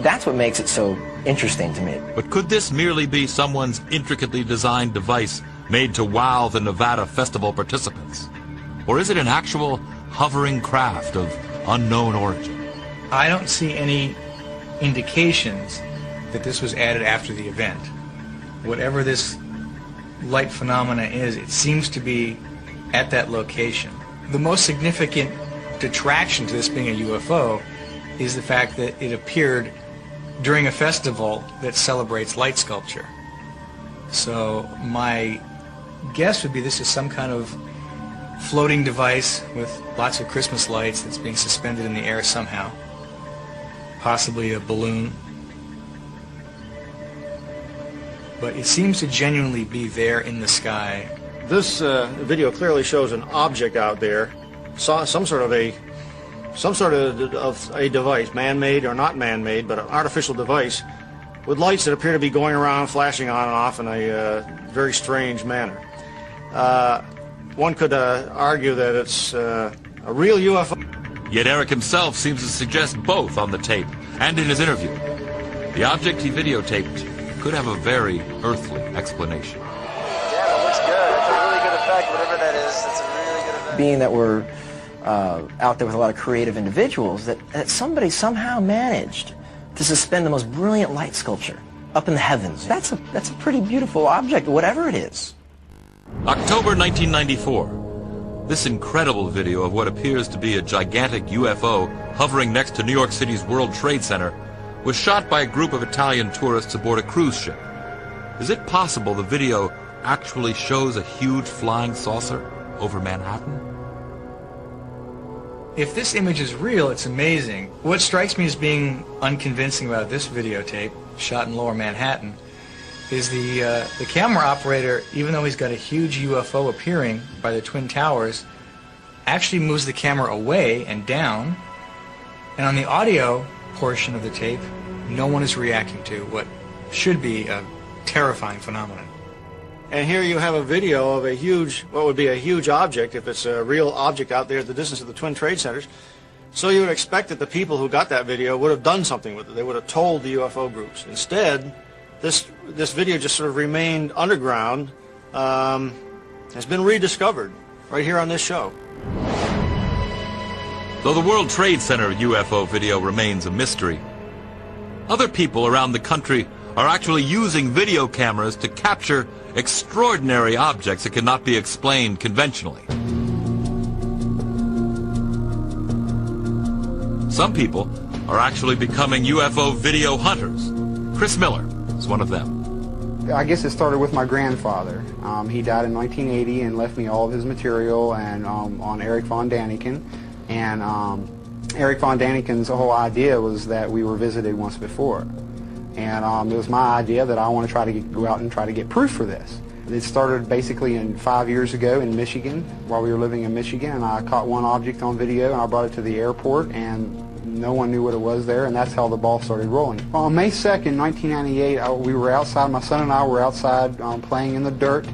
that's what makes it so interesting to me. But could this merely be someone's intricately designed device made to wow the Nevada festival participants? Or is it an actual hovering craft of unknown origin? I don't see any indications that this was added after the event. Whatever this light phenomena is, it seems to be at that location. The most significant detraction to this being a UFO is the fact that it appeared during a festival that celebrates light sculpture. So my guess would be this is some kind of floating device with lots of Christmas lights that's being suspended in the air somehow. Possibly a balloon. But it seems to genuinely be there in the sky. This video clearly shows an object out there, some sort of a device, man-made or not man-made, but an artificial device with lights that appear to be going around, flashing on and off in a very strange manner. One could argue that it's a real UFO. Yet Eric himself seems to suggest both on the tape and in his interview. The object he videotaped could have a very earthly explanation. Yeah, it looks good. It's a really good effect, whatever that is. It's a really good effect. Being that we're out there with a lot of creative individuals, that somebody somehow managed to suspend the most brilliant light sculpture up in the heavens. That's a pretty beautiful object, whatever it is. October 1994. This incredible video of what appears to be a gigantic UFO hovering next to New York City's World Trade Center was shot by a group of Italian tourists aboard a cruise ship. Is it possible the video actually shows a huge flying saucer over Manhattan? If this image is real, it's amazing. What strikes me as being unconvincing about this videotape, shot in lower Manhattan, is the camera operator, even though he's got a huge UFO appearing by the Twin Towers, actually moves the camera away and down, and on the audio portion of the tape, no one is reacting to what should be a terrifying phenomenon. And here you have a video of a huge, what would be a huge object, if it's a real object out there at the distance of the Twin Trade Centers. So you would expect that the people who got that video would have done something with it. They would have told the UFO groups. Instead, this video just sort of remained underground, has been rediscovered right here on this show. Though the World Trade Center UFO video remains a mystery, other people around the country are actually using video cameras to capture extraordinary objects that cannot be explained conventionally. Some people are actually becoming UFO video hunters. Chris Miller is one of them. I guess it started with my grandfather. He died in 1980 and left me all of his material and on Eric von Daniken. And Eric von Daniken's whole idea was that we were visited once before. And it was my idea that I want to try to go out and try to get proof for this. It started basically 5 years ago in Michigan, while we were living in Michigan, and I caught one object on video and I brought it to the airport, and no one knew what it was there, and that's how the ball started rolling. Well, on May 2nd, 1998, we were outside, my son and I were outside playing in the dirt,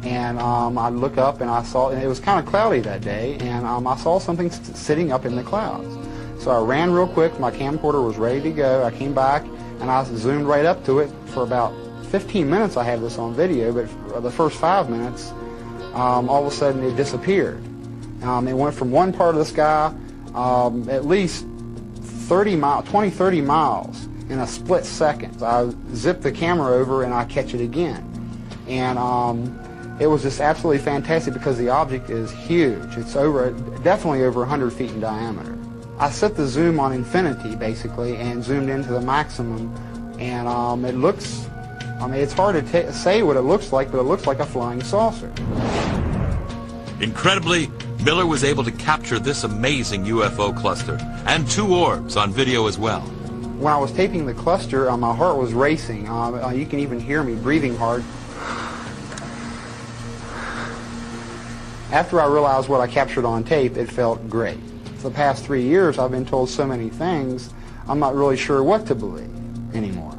and I looked up and I saw, and it was kind of cloudy that day, and I saw something sitting up in the clouds. So I ran real quick, my camcorder was ready to go, I came back, and I zoomed right up to it. For about 15 minutes I had this on video, but for the first 5 minutes, all of a sudden it disappeared. It went from one part of the sky at least 20-30 miles in a split second. I zipped the camera over and I catch it again. And it was just absolutely fantastic because the object is huge. It's definitely over 100 feet in diameter. I set the zoom on infinity, basically, and zoomed into the maximum, and it looks, it's hard to say what it looks like, but it looks like a flying saucer. Incredibly, Miller was able to capture this amazing UFO cluster, and 2 orbs on video as well. When I was taping the cluster, my heart was racing. You can even hear me breathing hard. After I realized what I captured on tape, it felt great. For the past 3 years, I've been told so many things, I'm not really sure what to believe anymore.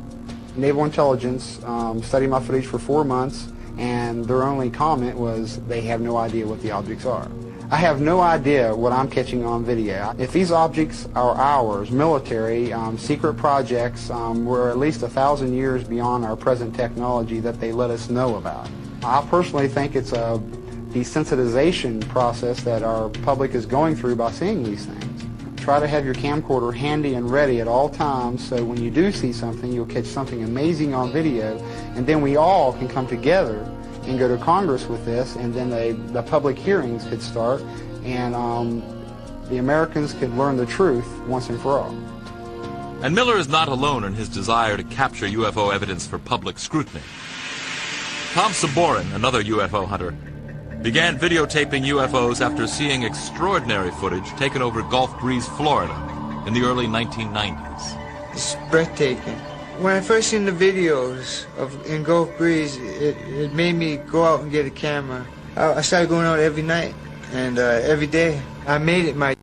Naval Intelligence studied my footage for 4 months, and their only comment was they have no idea what the objects are. I have no idea what I'm catching on video. If these objects are ours, military, secret projects, we're at least 1,000 years beyond our present technology that they let us know about. I personally think it's a desensitization process that our public is going through by seeing these things. Try to have your camcorder handy and ready at all times, so when you do see something, you'll catch something amazing on video, and then we all can come together and go to Congress with this, and then the public hearings could start, and the Americans could learn the truth once and for all. And Miller is not alone in his desire to capture UFO evidence for public scrutiny. Tom Saborin, another UFO hunter, began videotaping UFOs after seeing extraordinary footage taken over Gulf Breeze, Florida in the early 1990s. It's breathtaking. When I first seen the videos in Gulf Breeze, it made me go out and get a camera. I started going out every night and every day. I made it my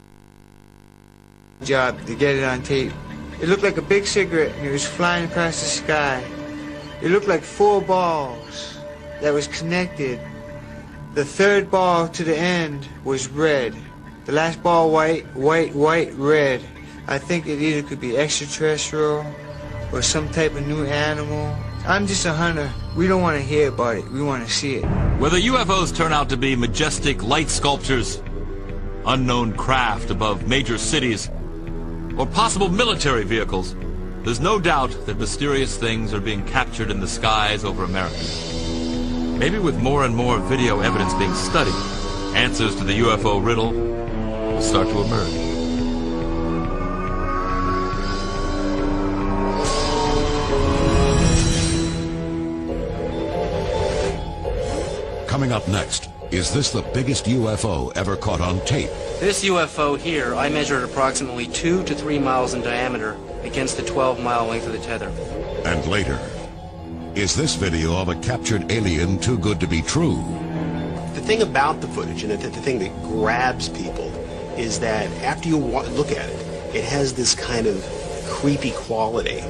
job to get it on tape. It looked like a big cigarette and it was flying across the sky. It looked like 4 balls that was connected. The third ball to the end was red. The last ball white, red. I think it either could be extraterrestrial or some type of new animal. I'm just a hunter. We don't want to hear about it. We want to see it. Whether UFOs turn out to be majestic light sculptures, unknown craft above major cities, or possible military vehicles, there's no doubt that mysterious things are being captured in the skies over America. Maybe with more and more video evidence being studied, answers to the UFO riddle will start to emerge. Coming up next, is this the biggest UFO ever caught on tape? This UFO here, I measured approximately 2 to 3 miles in diameter against the 12-mile length of the tether. And later, is this video of a captured alien too good to be true? The thing about the footage, and the thing that grabs people, is that after you look at it, it has this kind of creepy quality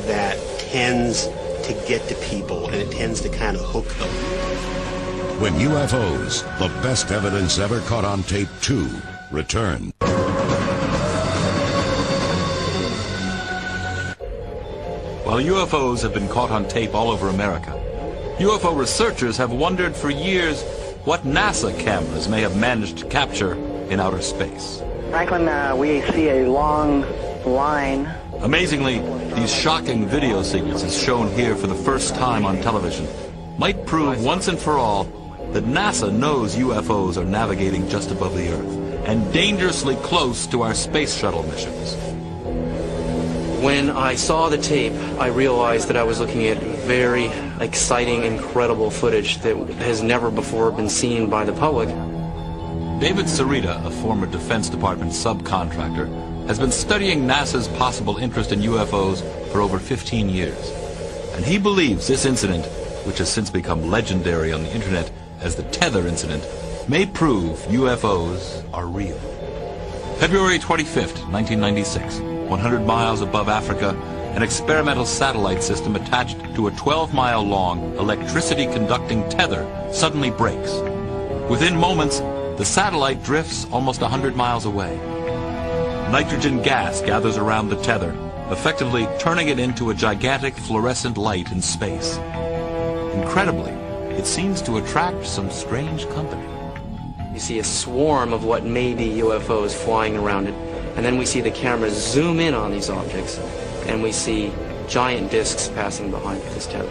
that tends to get to people, and it tends to kind of hook them. When UFOs, the best evidence ever caught on tape 2, return. While UFOs have been caught on tape all over America, UFO researchers have wondered for years what NASA cameras may have managed to capture in outer space. Franklin, we see a long line. Amazingly, these shocking video sequences shown here for the first time on television might prove once and for all that NASA knows UFOs are navigating just above the Earth and dangerously close to our space shuttle missions. When I saw the tape, I realized that I was looking at very exciting, incredible footage that has never before been seen by the public. David Sarita, a former Defense Department subcontractor, has been studying NASA's possible interest in UFOs for over 15 years. And he believes this incident, which has since become legendary on the internet as the Tether incident, may prove UFOs are real. February 25th, 1996, 100 miles above Africa, an experimental satellite system attached to a 12-mile-long electricity-conducting tether suddenly breaks. Within moments, the satellite drifts almost 100 miles away. Nitrogen gas gathers around the tether, effectively turning it into a gigantic fluorescent light in space. Incredibly, it seems to attract some strange company. You see a swarm of what may be UFOs flying around it, and then we see the cameras zoom in on these objects, and we see giant discs passing behind this tether.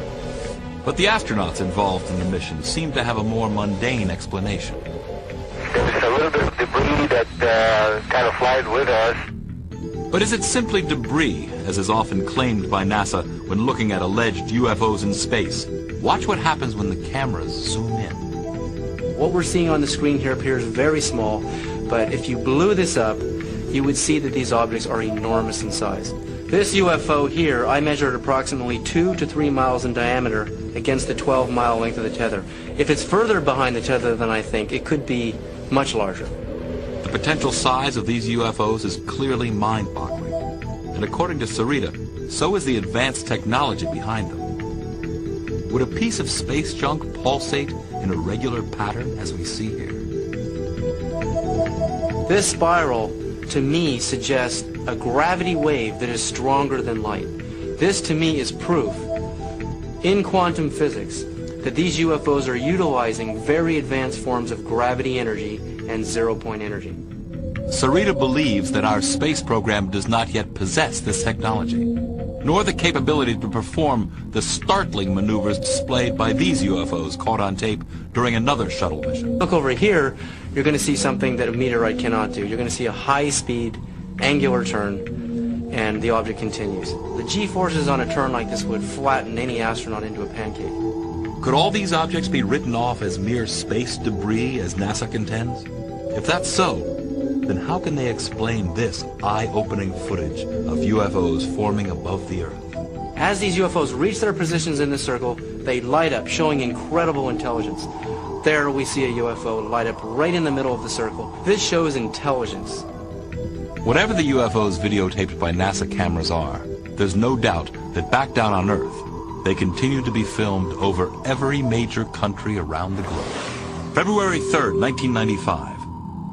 But the astronauts involved in the mission seem to have a more mundane explanation. There's a little bit of debris that kind of flies with us. But is it simply debris, as is often claimed by NASA when looking at alleged UFOs in space? Watch what happens when the cameras zoom in. What we're seeing on the screen here appears very small, but if you blew this up, you would see that these objects are enormous in size. This UFO here, I measured approximately 2 to 3 miles in diameter against the 12-mile length of the tether. If it's further behind the tether than I think, it could be much larger. The potential size of these UFOs is clearly mind-boggling. And according to Sarita, so is the advanced technology behind them. Would a piece of space junk pulsate in a regular pattern as we see here? This spiral, to me, suggests a gravity wave that is stronger than light. This, to me, is proof in quantum physics that these UFOs are utilizing very advanced forms of gravity energy and zero-point energy. Sarita believes that our space program does not yet possess this technology, nor the capability to perform the startling maneuvers displayed by these UFOs caught on tape during another shuttle mission. Look over here, you're going to see something that a meteorite cannot do. You're going to see a high-speed, angular turn, and the object continues. The G-forces on a turn like this would flatten any astronaut into a pancake. Could all these objects be written off as mere space debris, as NASA contends? If that's so, then how can they explain this eye-opening footage of UFOs forming above the Earth? As these UFOs reach their positions in the circle, they light up, showing incredible intelligence. There we see a UFO light up right in the middle of the circle. This shows intelligence. Whatever the UFOs videotaped by NASA cameras are, there's no doubt that back down on Earth, they continue to be filmed over every major country around the globe. February 3rd, 1995.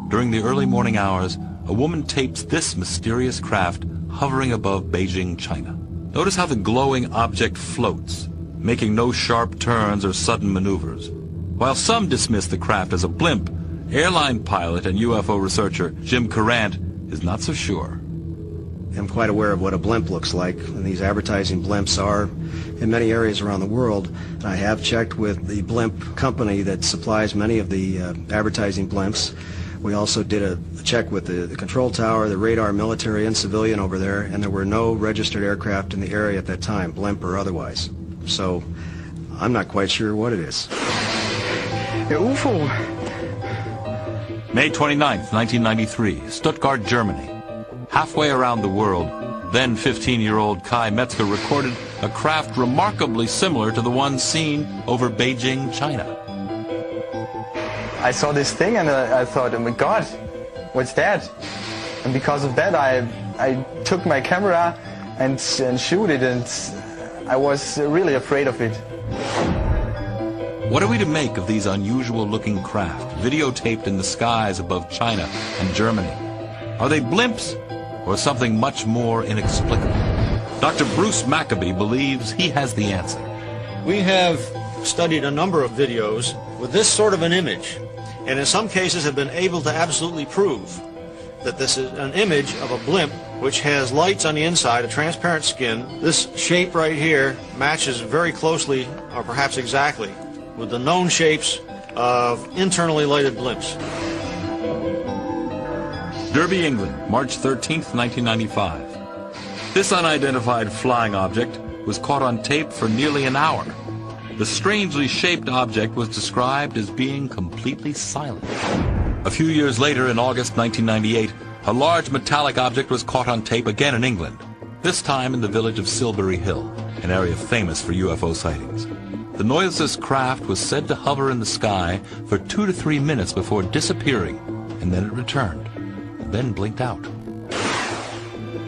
During the early morning hours, a woman tapes this mysterious craft hovering above Beijing, China. Notice how the glowing object floats, making no sharp turns or sudden maneuvers. While some dismiss the craft as a blimp, airline pilot and UFO researcher Jim Courant is not so sure. I'm quite aware of what a blimp looks like, and these advertising blimps are in many areas around the world. And I have checked with the blimp company that supplies many of the advertising blimps. We also did a check with the control tower, the radar, military and civilian over there, and there were no registered aircraft in the area at that time, blimp or otherwise. So I'm not quite sure what it is. UFO. May 29th, 1993, Stuttgart, Germany. Halfway around the world, then 15-year-old Kai Metzger recorded a craft remarkably similar to the one seen over Beijing, China. I saw this thing and I thought, oh my God, what's that? And because of that, I took my camera and shoot it, and I was really afraid of it. What are we to make of these unusual-looking craft videotaped in the skies above China and Germany? Are they blimps or something much more inexplicable? Dr. Bruce Maccabee believes he has the answer. We have studied a number of videos with this sort of an image, and in some cases have been able to absolutely prove that this is an image of a blimp which has lights on the inside, a transparent skin. This shape right here matches very closely, or perhaps exactly, with the known shapes of internally lighted blimps. Derby, England, March 13th, 1995. This unidentified flying object was caught on tape for nearly an hour. The strangely shaped object was described as being completely silent. A few years later, in August 1998, a large metallic object was caught on tape again in England, this time in the village of Silbury Hill, an area famous for UFO sightings. The noiseless craft was said to hover in the sky for 2 to 3 minutes before disappearing, and then it returned, and then blinked out.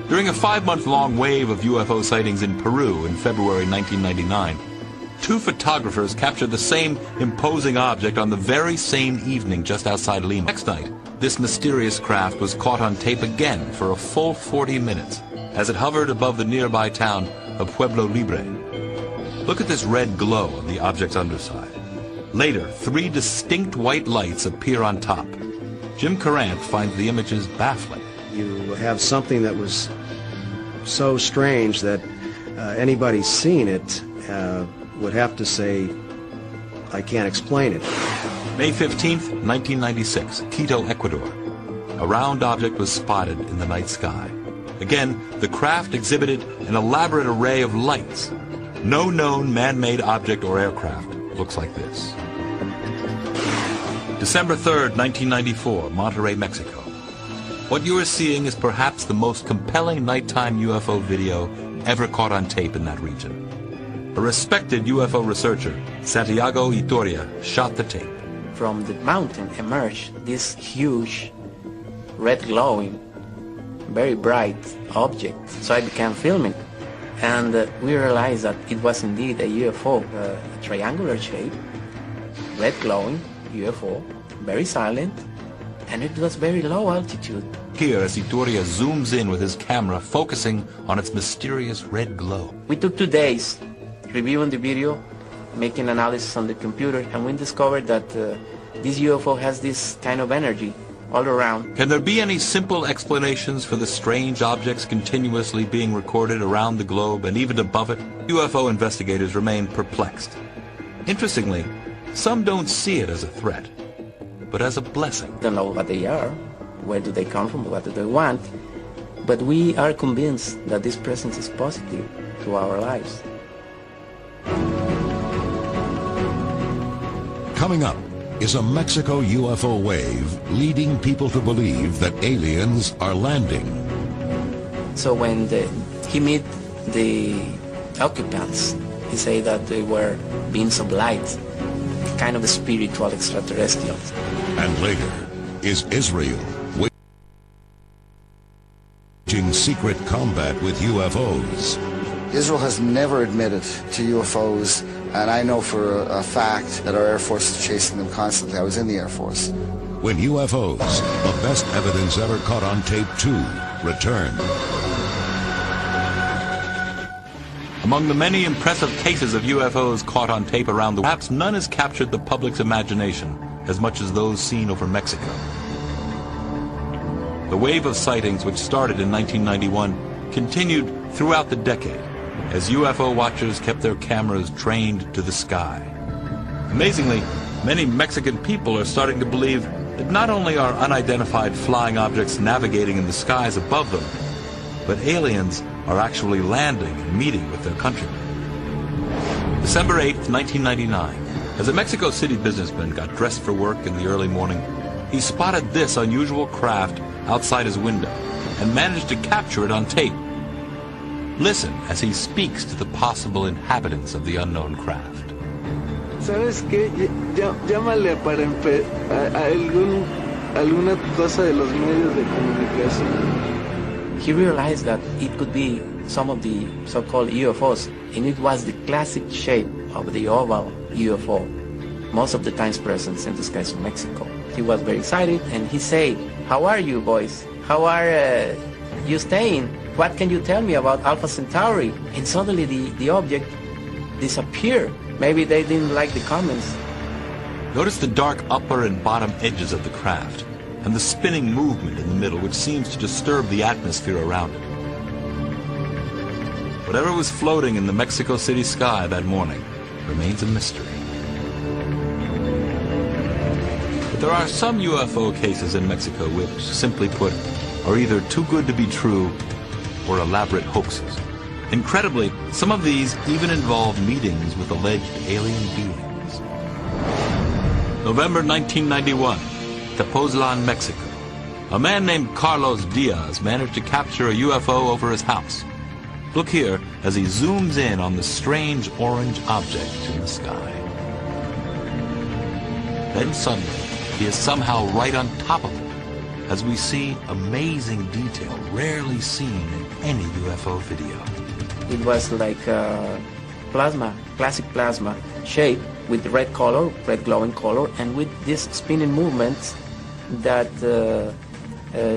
During a 5-month-long wave of UFO sightings in Peru in February 1999, 2 photographers captured the same imposing object on the very same evening just outside Lima. Next night, this mysterious craft was caught on tape again for a full 40 minutes as it hovered above the nearby town of Pueblo Libre. Look at this red glow on the object's underside. Later, 3 distinct white lights appear on top. Jim Courant finds the images baffling. You have something that was so strange that anybody seen it would have to say, I can't explain it. May 15th, 1996, Quito, Ecuador. A round object was spotted in the night sky. Again, the craft exhibited an elaborate array of lights. No known man-made object or aircraft looks like this. December 3rd, 1994, Monterrey, Mexico. What you are seeing is perhaps the most compelling nighttime UFO video ever caught on tape in that region. A respected UFO researcher, Santiago Itoria, shot the tape. From the mountain emerged this huge, red glowing, very bright object. So I began filming, and we realized that it was indeed a UFO, a triangular shape, red glowing UFO, very silent, and it was very low altitude. Here, as Itoria zooms in with his camera, focusing on its mysterious red glow. We took 2 days reviewing the video, making analysis on the computer, and we discovered that this UFO has this kind of energy all around. Can there be any simple explanations for the strange objects continuously being recorded around the globe and even above it? UFO investigators remain perplexed. Interestingly, some don't see it as a threat, but as a blessing. Don't know what they are, where do they come from, what do they want, but we are convinced that this presence is positive to our lives. Coming up is a Mexico UFO wave leading people to believe that aliens are landing. So when he met the occupants, he said that they were beings of light, kind of spiritual extraterrestrials. And later, is Israel waging secret combat with UFOs? Israel has never admitted to UFOs, and I know for a fact that our Air Force is chasing them constantly. I was in the Air Force. When UFOs, the best evidence ever caught on tape 2, return. Among the many impressive cases of UFOs caught on tape around the world, perhaps none has captured the public's imagination as much as those seen over Mexico. The wave of sightings, which started in 1991, continued throughout the decade as UFO watchers kept their cameras trained to the sky. Amazingly, many Mexican people are starting to believe that not only are unidentified flying objects navigating in the skies above them, but aliens are actually landing and meeting with their countrymen. December 8th, 1999. As a Mexico City businessman got dressed for work in the early morning, he spotted this unusual craft outside his window and managed to capture it on tape. Listen as he speaks to the possible inhabitants of the unknown craft. ¿Sabes qué? Llámale para alguna cosa de los medios de comunicación. He realized that it could be some of the so-called UFOs, and it was the classic shape of the oval UFO, most of the times present in the skies of Mexico. He was very excited, and he said, "How are you, boys? How are you staying? What can you tell me about Alpha Centauri?" And suddenly the object disappeared. Maybe they didn't like the comments. Notice the dark upper and bottom edges of the craft, and the spinning movement in the middle, which seems to disturb the atmosphere around it. Whatever was floating in the Mexico City sky that morning remains a mystery. But there are some UFO cases in Mexico which, simply put, are either too good to be true or elaborate hoaxes. Incredibly, some of these even involve meetings with alleged alien beings. November 1991, Tepoztlan, Mexico. A man named Carlos Diaz managed to capture a UFO over his house. Look here as he zooms in on the strange orange object in the sky. Then suddenly, he is somehow right on top of it, as we see amazing detail rarely seen in any UFO video. It was like plasma, classic plasma shape with red color, red glowing color, and with these spinning movements that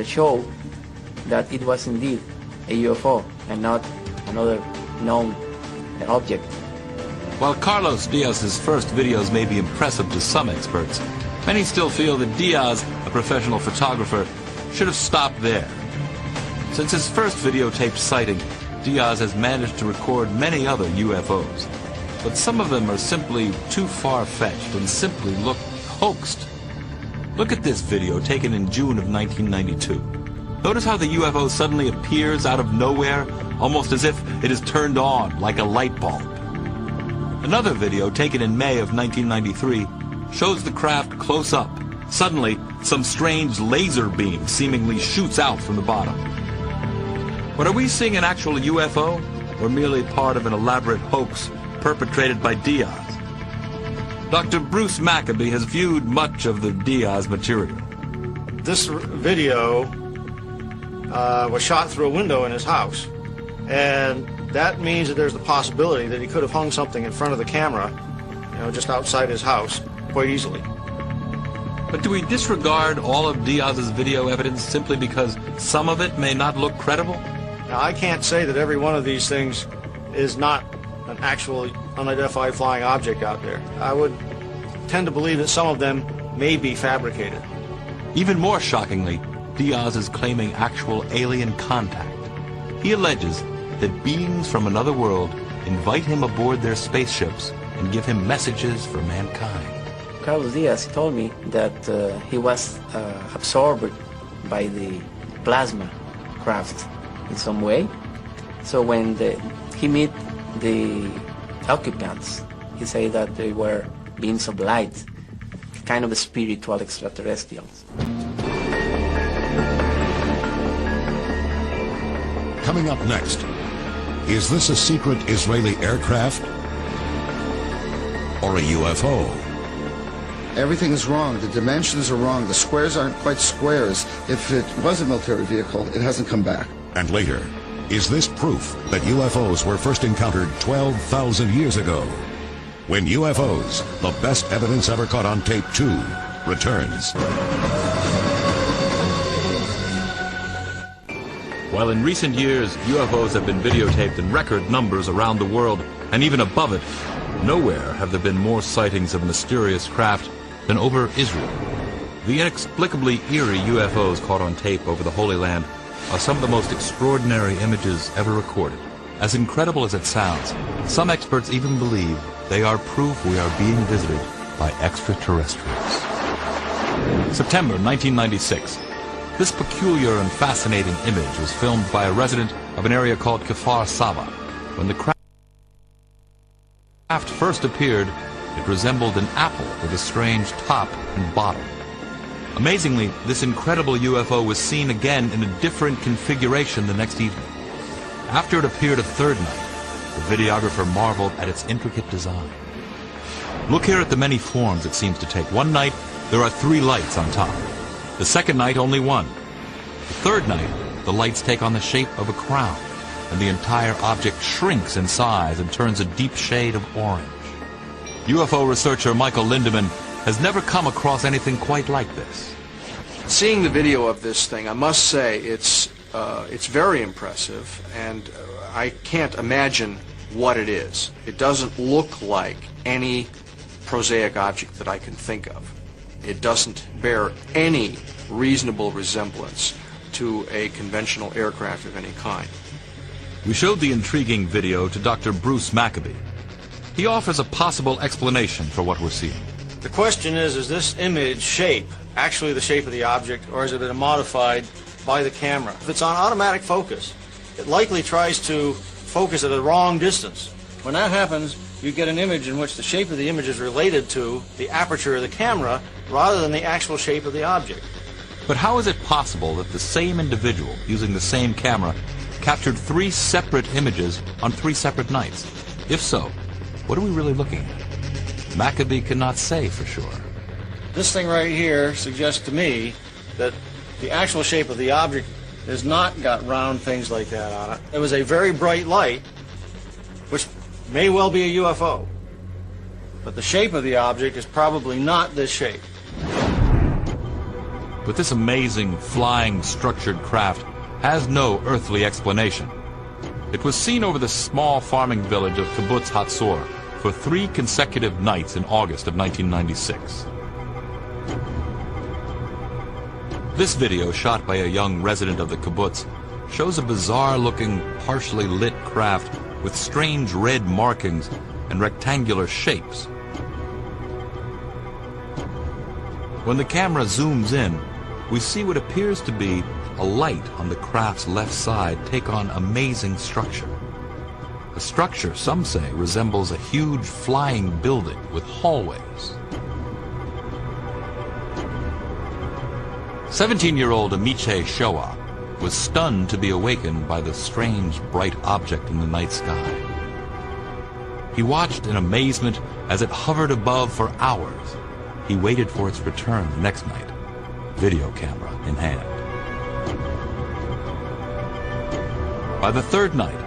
show that it was indeed a UFO and not another known object. While Carlos Diaz's first videos may be impressive to some experts, many still feel that Diaz, a professional photographer, should have stopped there. Since his first videotaped sighting, Diaz has managed to record many other UFOs, but some of them are simply too far-fetched and simply look hoaxed. Look at this video taken in June of 1992. Notice how the UFO suddenly appears out of nowhere, almost as if it is turned on like a light bulb. Another video taken in May of 1993 shows the craft close up. Suddenly, some strange laser beam seemingly shoots out from the bottom. But are we seeing an actual UFO, or merely part of an elaborate hoax perpetrated by Diaz? Dr. Bruce Maccabee has viewed much of the Diaz material. This video was shot through a window in his house, and that means that there's the possibility that he could have hung something in front of the camera, just outside his house, quite easily. But do we disregard all of Diaz's video evidence simply because some of it may not look credible? Now, I can't say that every one of these things is not an actual unidentified flying object out there. I would tend to believe that some of them may be fabricated. Even more shockingly, Diaz is claiming actual alien contact. He alleges that beings from another world invite him aboard their spaceships and give him messages for mankind. Carlos Diaz told me that he was absorbed by the plasma craft in some way. So when he met the occupants, he said that they were beings of light, kind of spiritual extraterrestrials. Coming up next, is this a secret Israeli aircraft or a UFO? Everything is wrong. The dimensions are wrong. The squares aren't quite squares. If it was a military vehicle, it hasn't come back. And later, is this proof that UFOs were first encountered 12,000 years ago? When UFOs, the best evidence ever caught on tape 2, returns. While in recent years, UFOs have been videotaped in record numbers around the world, and even above it, nowhere have there been more sightings of mysterious craft than over Israel. The inexplicably eerie UFOs caught on tape over the Holy Land are some of the most extraordinary images ever recorded. As incredible as it sounds, some experts even believe they are proof we are being visited by extraterrestrials. September 1996. This peculiar and fascinating image was filmed by a resident of an area called Kfar Saba. When the craft first appeared, It resembled an apple with a strange top and bottom. Amazingly, this incredible UFO was seen again in a different configuration the next evening. After it appeared a third night, the videographer marveled at its intricate design. Look here at the many forms it seems to take. One night, there are 3 lights on top. The second night, only 1. The third night, the lights take on the shape of a crown, and the entire object shrinks in size and turns a deep shade of orange. UFO researcher Michael Lindemann has never come across anything quite like this. Seeing the video of this thing, I must say it's very impressive, and I can't imagine what it is. It doesn't look like any prosaic object that I can think of. It doesn't bear any reasonable resemblance to a conventional aircraft of any kind. We showed the intriguing video to Dr. Bruce Maccabee. He offers a possible explanation for what we're seeing. The question is this image shape actually the shape of the object, or has it been modified by the camera? If it's on automatic focus, it likely tries to focus at a wrong distance. When that happens, you get an image in which the shape of the image is related to the aperture of the camera rather than the actual shape of the object. But how is it possible that the same individual, using the same camera, captured 3 separate images on 3 separate nights? If so, what are we really looking at? Maccabee cannot say for sure. This thing right here suggests to me that the actual shape of the object has not got round things like that on it. It was a very bright light, which may well be a UFO. But the shape of the object is probably not this shape. But this amazing, flying, structured craft has no earthly explanation. It was seen over the small farming village of Kibbutz Hatzor for 3 consecutive nights in August of 1996. This video, shot by a young resident of the kibbutz, shows a bizarre-looking, partially lit craft with strange red markings and rectangular shapes. When the camera zooms in, we see what appears to be a light on the craft's left side take on amazing structure. The structure, some say, resembles a huge flying building with hallways. 17-year-old Amiche Shoah was stunned to be awakened by the strange, bright object in the night sky. He watched in amazement as it hovered above for hours. He waited for its return the next night, video camera in hand. By the third night,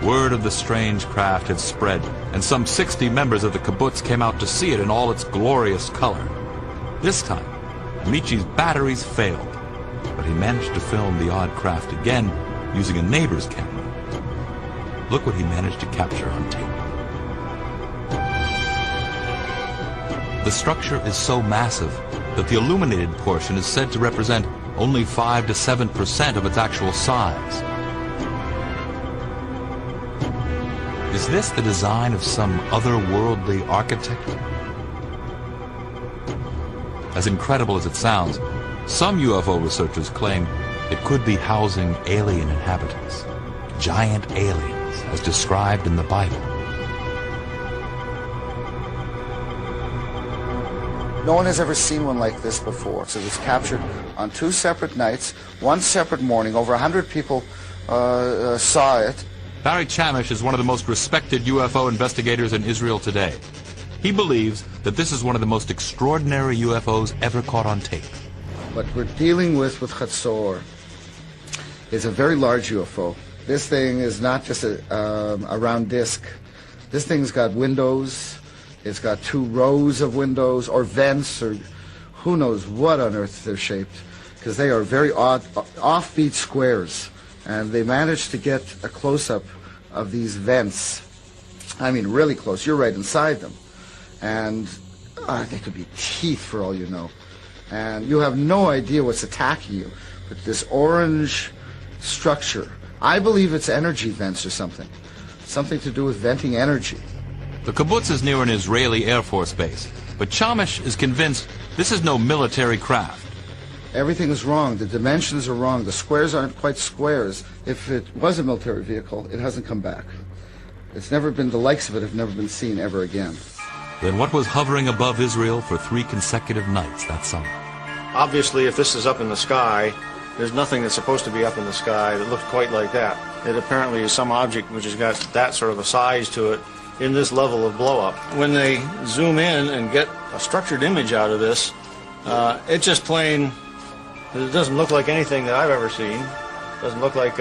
word of the strange craft had spread, and some 60 members of the kibbutz came out to see it in all its glorious color. This time, Amiche's batteries failed, but he managed to film the odd craft again using a neighbor's camera. Look what he managed to capture on tape. The structure is so massive that the illuminated portion is said to represent only 5 to 7% of its actual size. Is this the design of some otherworldly architect? As incredible as it sounds, some UFO researchers claim it could be housing alien inhabitants, giant aliens as described in the Bible. No one has ever seen one like this before. So it was captured on 2 separate nights, 1 separate morning. Over 100 people saw it. Barry Chamish is one of the most respected UFO investigators in Israel today. He believes that this is one of the most extraordinary UFOs ever caught on tape. What we're dealing with Hatzor is a very large UFO. This thing is not just a round disc. This thing's got windows. It's got 2 rows of windows or vents, or who knows what on earth they're shaped, because they are very odd, offbeat squares. And they managed to get a close-up of these vents. I mean, really close. You're right inside them. And they could be teeth for all you know. And you have no idea what's attacking you. But this orange structure, I believe it's energy vents or something. Something to do with venting energy. The kibbutz is near an Israeli Air Force base, but Chamish is convinced this is no military craft. Everything is wrong. The dimensions are wrong. The squares aren't quite squares. If it was a military vehicle, it hasn't come back. It's never been, the likes of it have never been seen ever again. than what was hovering above Israel for 3 consecutive nights that summer. Obviously, if this is up in the sky, there's nothing that's supposed to be up in the sky that looks quite like that. It apparently is some object which has got that sort of a size to it in this level of blow-up. When they zoom in and get a structured image out of this, it just plain, it doesn't look like anything that I've ever seen. It doesn't look like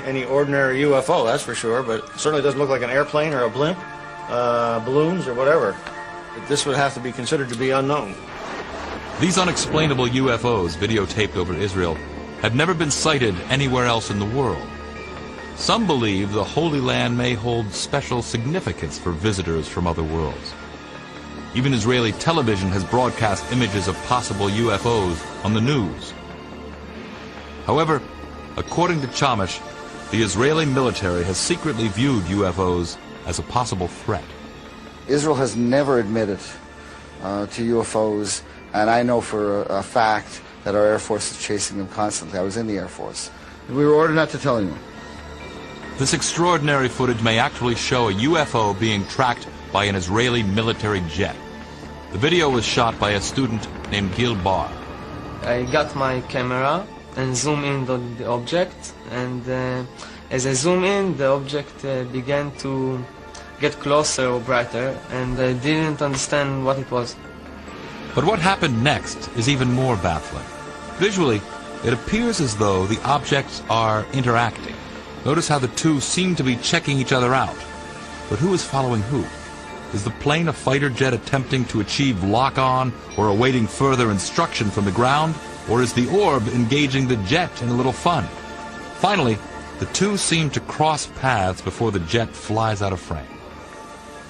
any ordinary UFO, that's for sure, but it certainly doesn't look like an airplane or a blimp, balloons or whatever. This would have to be considered to be unknown. These unexplainable UFOs videotaped over Israel have never been sighted anywhere else in the world. Some believe the Holy Land may hold special significance for visitors from other worlds. Even Israeli television has broadcast images of possible UFOs on the news. However, according to Chamish, the Israeli military has secretly viewed UFOs as a possible threat. Israel has never admitted to UFOs, and I know for a fact that our Air Force is chasing them constantly. I was in the Air Force. We were ordered not to tell anyone. This extraordinary footage may actually show a UFO being tracked by an Israeli military jet. The video was shot by a student named Gil Bar. I got my camera and zoom in on the object, and as I zoom in, the object began to get closer or brighter, and I didn't understand what it was. But what happened next is even more baffling. Visually, it appears as though the objects are interacting. Notice how the two seem to be checking each other out. But who is following who? Is the plane a fighter jet attempting to achieve lock-on or awaiting further instruction from the ground? Or is the orb engaging the jet in a little fun? Finally, the two seem to cross paths before the jet flies out of frame.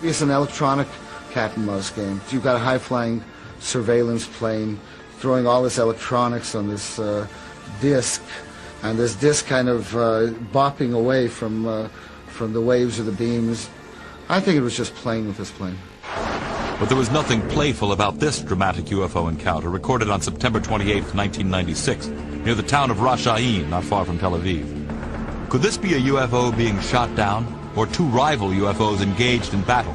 It's an electronic cat-and-mouse game. You've got a high-flying surveillance plane throwing all this electronics on this disc, and this disc kind of bopping away from the waves or the beams. I think it was just playing with this plane. But there was nothing playful about this dramatic UFO encounter recorded on September 28, 1996, near the town of Rosh Ain, not far from Tel Aviv. Could this be a UFO being shot down, or two rival UFOs engaged in battle?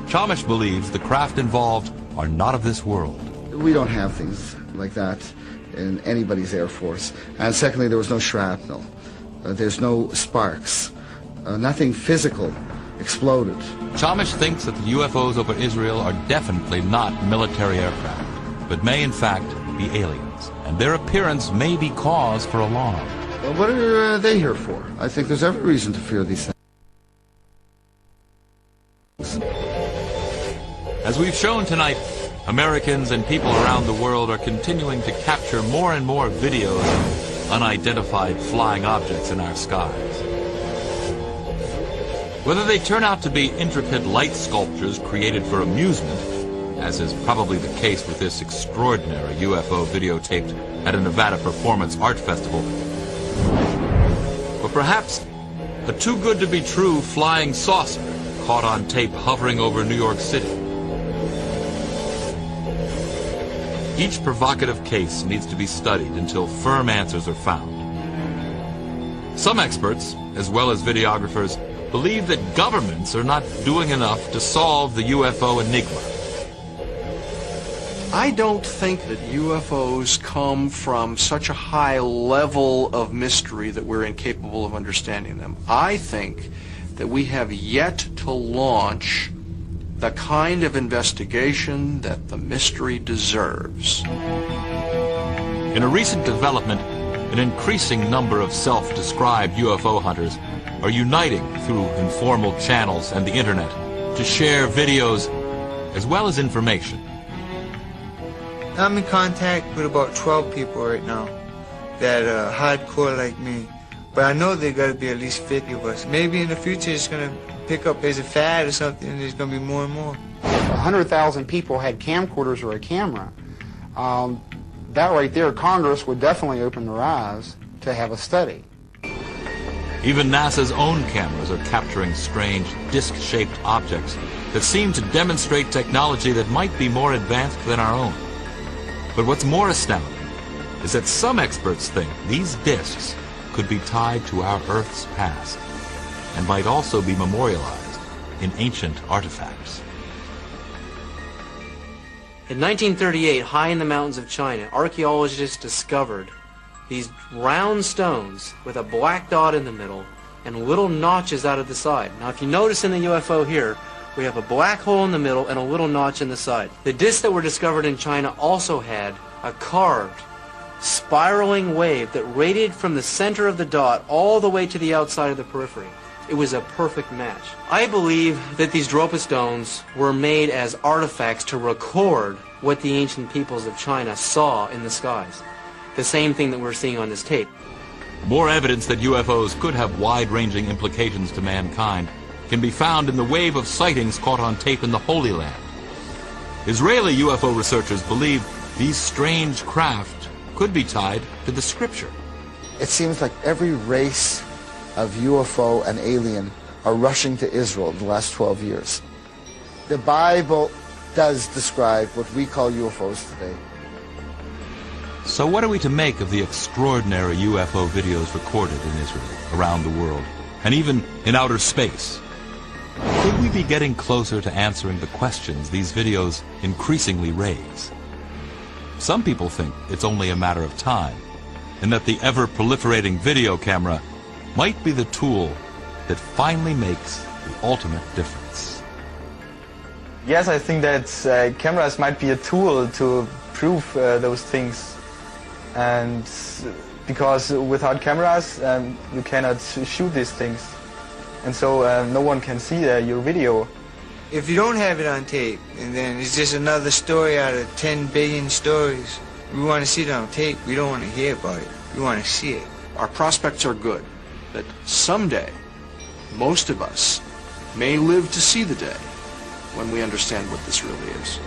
Chamish believes the craft involved are not of this world. We don't have things like that in anybody's Air Force. And secondly, there was no shrapnel. There's no sparks. Nothing physical exploded. Chamish thinks that the UFOs over Israel are definitely not military aircraft, but may in fact be aliens, and their appearance may be cause for alarm. Well, what are they here for? I think there's every reason to fear these things. As we've shown tonight, Americans and people around the world are continuing to capture more and more videos of unidentified flying objects in our skies. Whether they turn out to be intricate light sculptures created for amusement, as is probably the case with this extraordinary UFO videotaped at a Nevada Performance Art Festival, or perhaps a too-good-to-be-true flying saucer caught on tape hovering over New York City. Each provocative case needs to be studied until firm answers are found. Some experts, as well as videographers, believe that governments are not doing enough to solve the UFO enigma. I don't think that UFOs come from such a high level of mystery that we're incapable of understanding them. I think that we have yet to launch the kind of investigation that the mystery deserves. In a recent development, an increasing number of self-described UFO hunters are uniting through informal channels and the internet to share videos as well as information. I'm in contact with about 12 people right now that are hardcore like me. But I know there got to be at least 50 of us. Maybe in the future it's going to pick up as a fad or something, and there's going to be more and more. 100,000 people had camcorders or a camera. That right there, Congress would definitely open their eyes to have a study. Even NASA's own cameras are capturing strange disc-shaped objects that seem to demonstrate technology that might be more advanced than our own. But what's more astounding is that some experts think these discs could be tied to our Earth's past and might also be memorialized in ancient artifacts. In 1938, high in the mountains of China, archaeologists discovered these round stones with a black dot in the middle and little notches out of the side. Now, if you notice in the UFO here, we have a black hole in the middle and a little notch in the side. The discs that were discovered in China also had a carved, spiraling wave that radiated from the center of the dot all the way to the outside of the periphery. It was a perfect match. I believe that these Dropa stones were made as artifacts to record what the ancient peoples of China saw in the skies. The same thing that we're seeing on this tape. More evidence that UFOs could have wide-ranging implications to mankind can be found in the wave of sightings caught on tape in the Holy Land. Israeli UFO researchers believe these strange craft could be tied to the scripture. It seems like every race of UFO and alien are rushing to Israel in the last 12 years. The Bible does describe what we call UFOs today. So what are we to make of the extraordinary UFO videos recorded in Israel, around the world, and even in outer space? Could we be getting closer to answering the questions these videos increasingly raise? Some people think it's only a matter of time, and that the ever-proliferating video camera might be the tool that finally makes the ultimate difference. Yes, I think that cameras might be a tool to prove those things. And because without cameras, you cannot shoot these things. And so no one can see your video. If you don't have it on tape, and then it's just another story out of 10 billion stories, we want to see it on tape. We don't want to hear about it. We want to see it. Our prospects are good, that someday, most of us may live to see the day when we understand what this really is.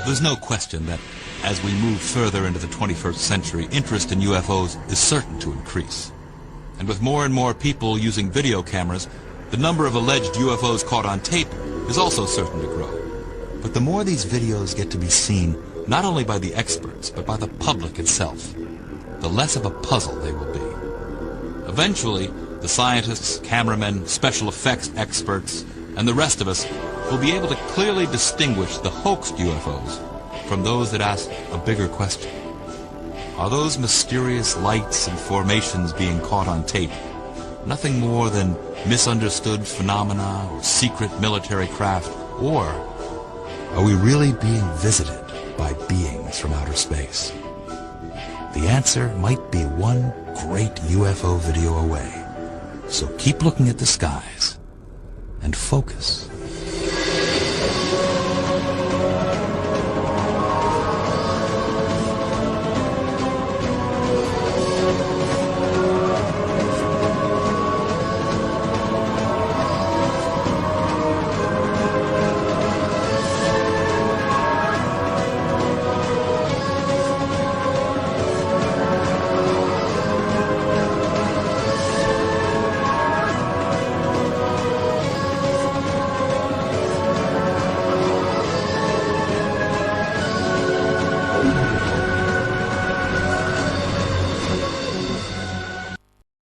There's no question that as we move further into the 21st century, interest in UFOs is certain to increase. And with more and more people using video cameras, the number of alleged UFOs caught on tape is also certain to grow. But the more these videos get to be seen, not only by the experts, but by the public itself, the less of a puzzle they will be. Eventually, the scientists, cameramen, special effects experts, and the rest of us will be able to clearly distinguish the hoaxed UFOs from those that ask a bigger question. Are those mysterious lights and formations being caught on tape nothing more than misunderstood phenomena or secret military craft? Or are we really being visited by beings from outer space? The answer might be one great UFO video away. So keep looking at the skies and focus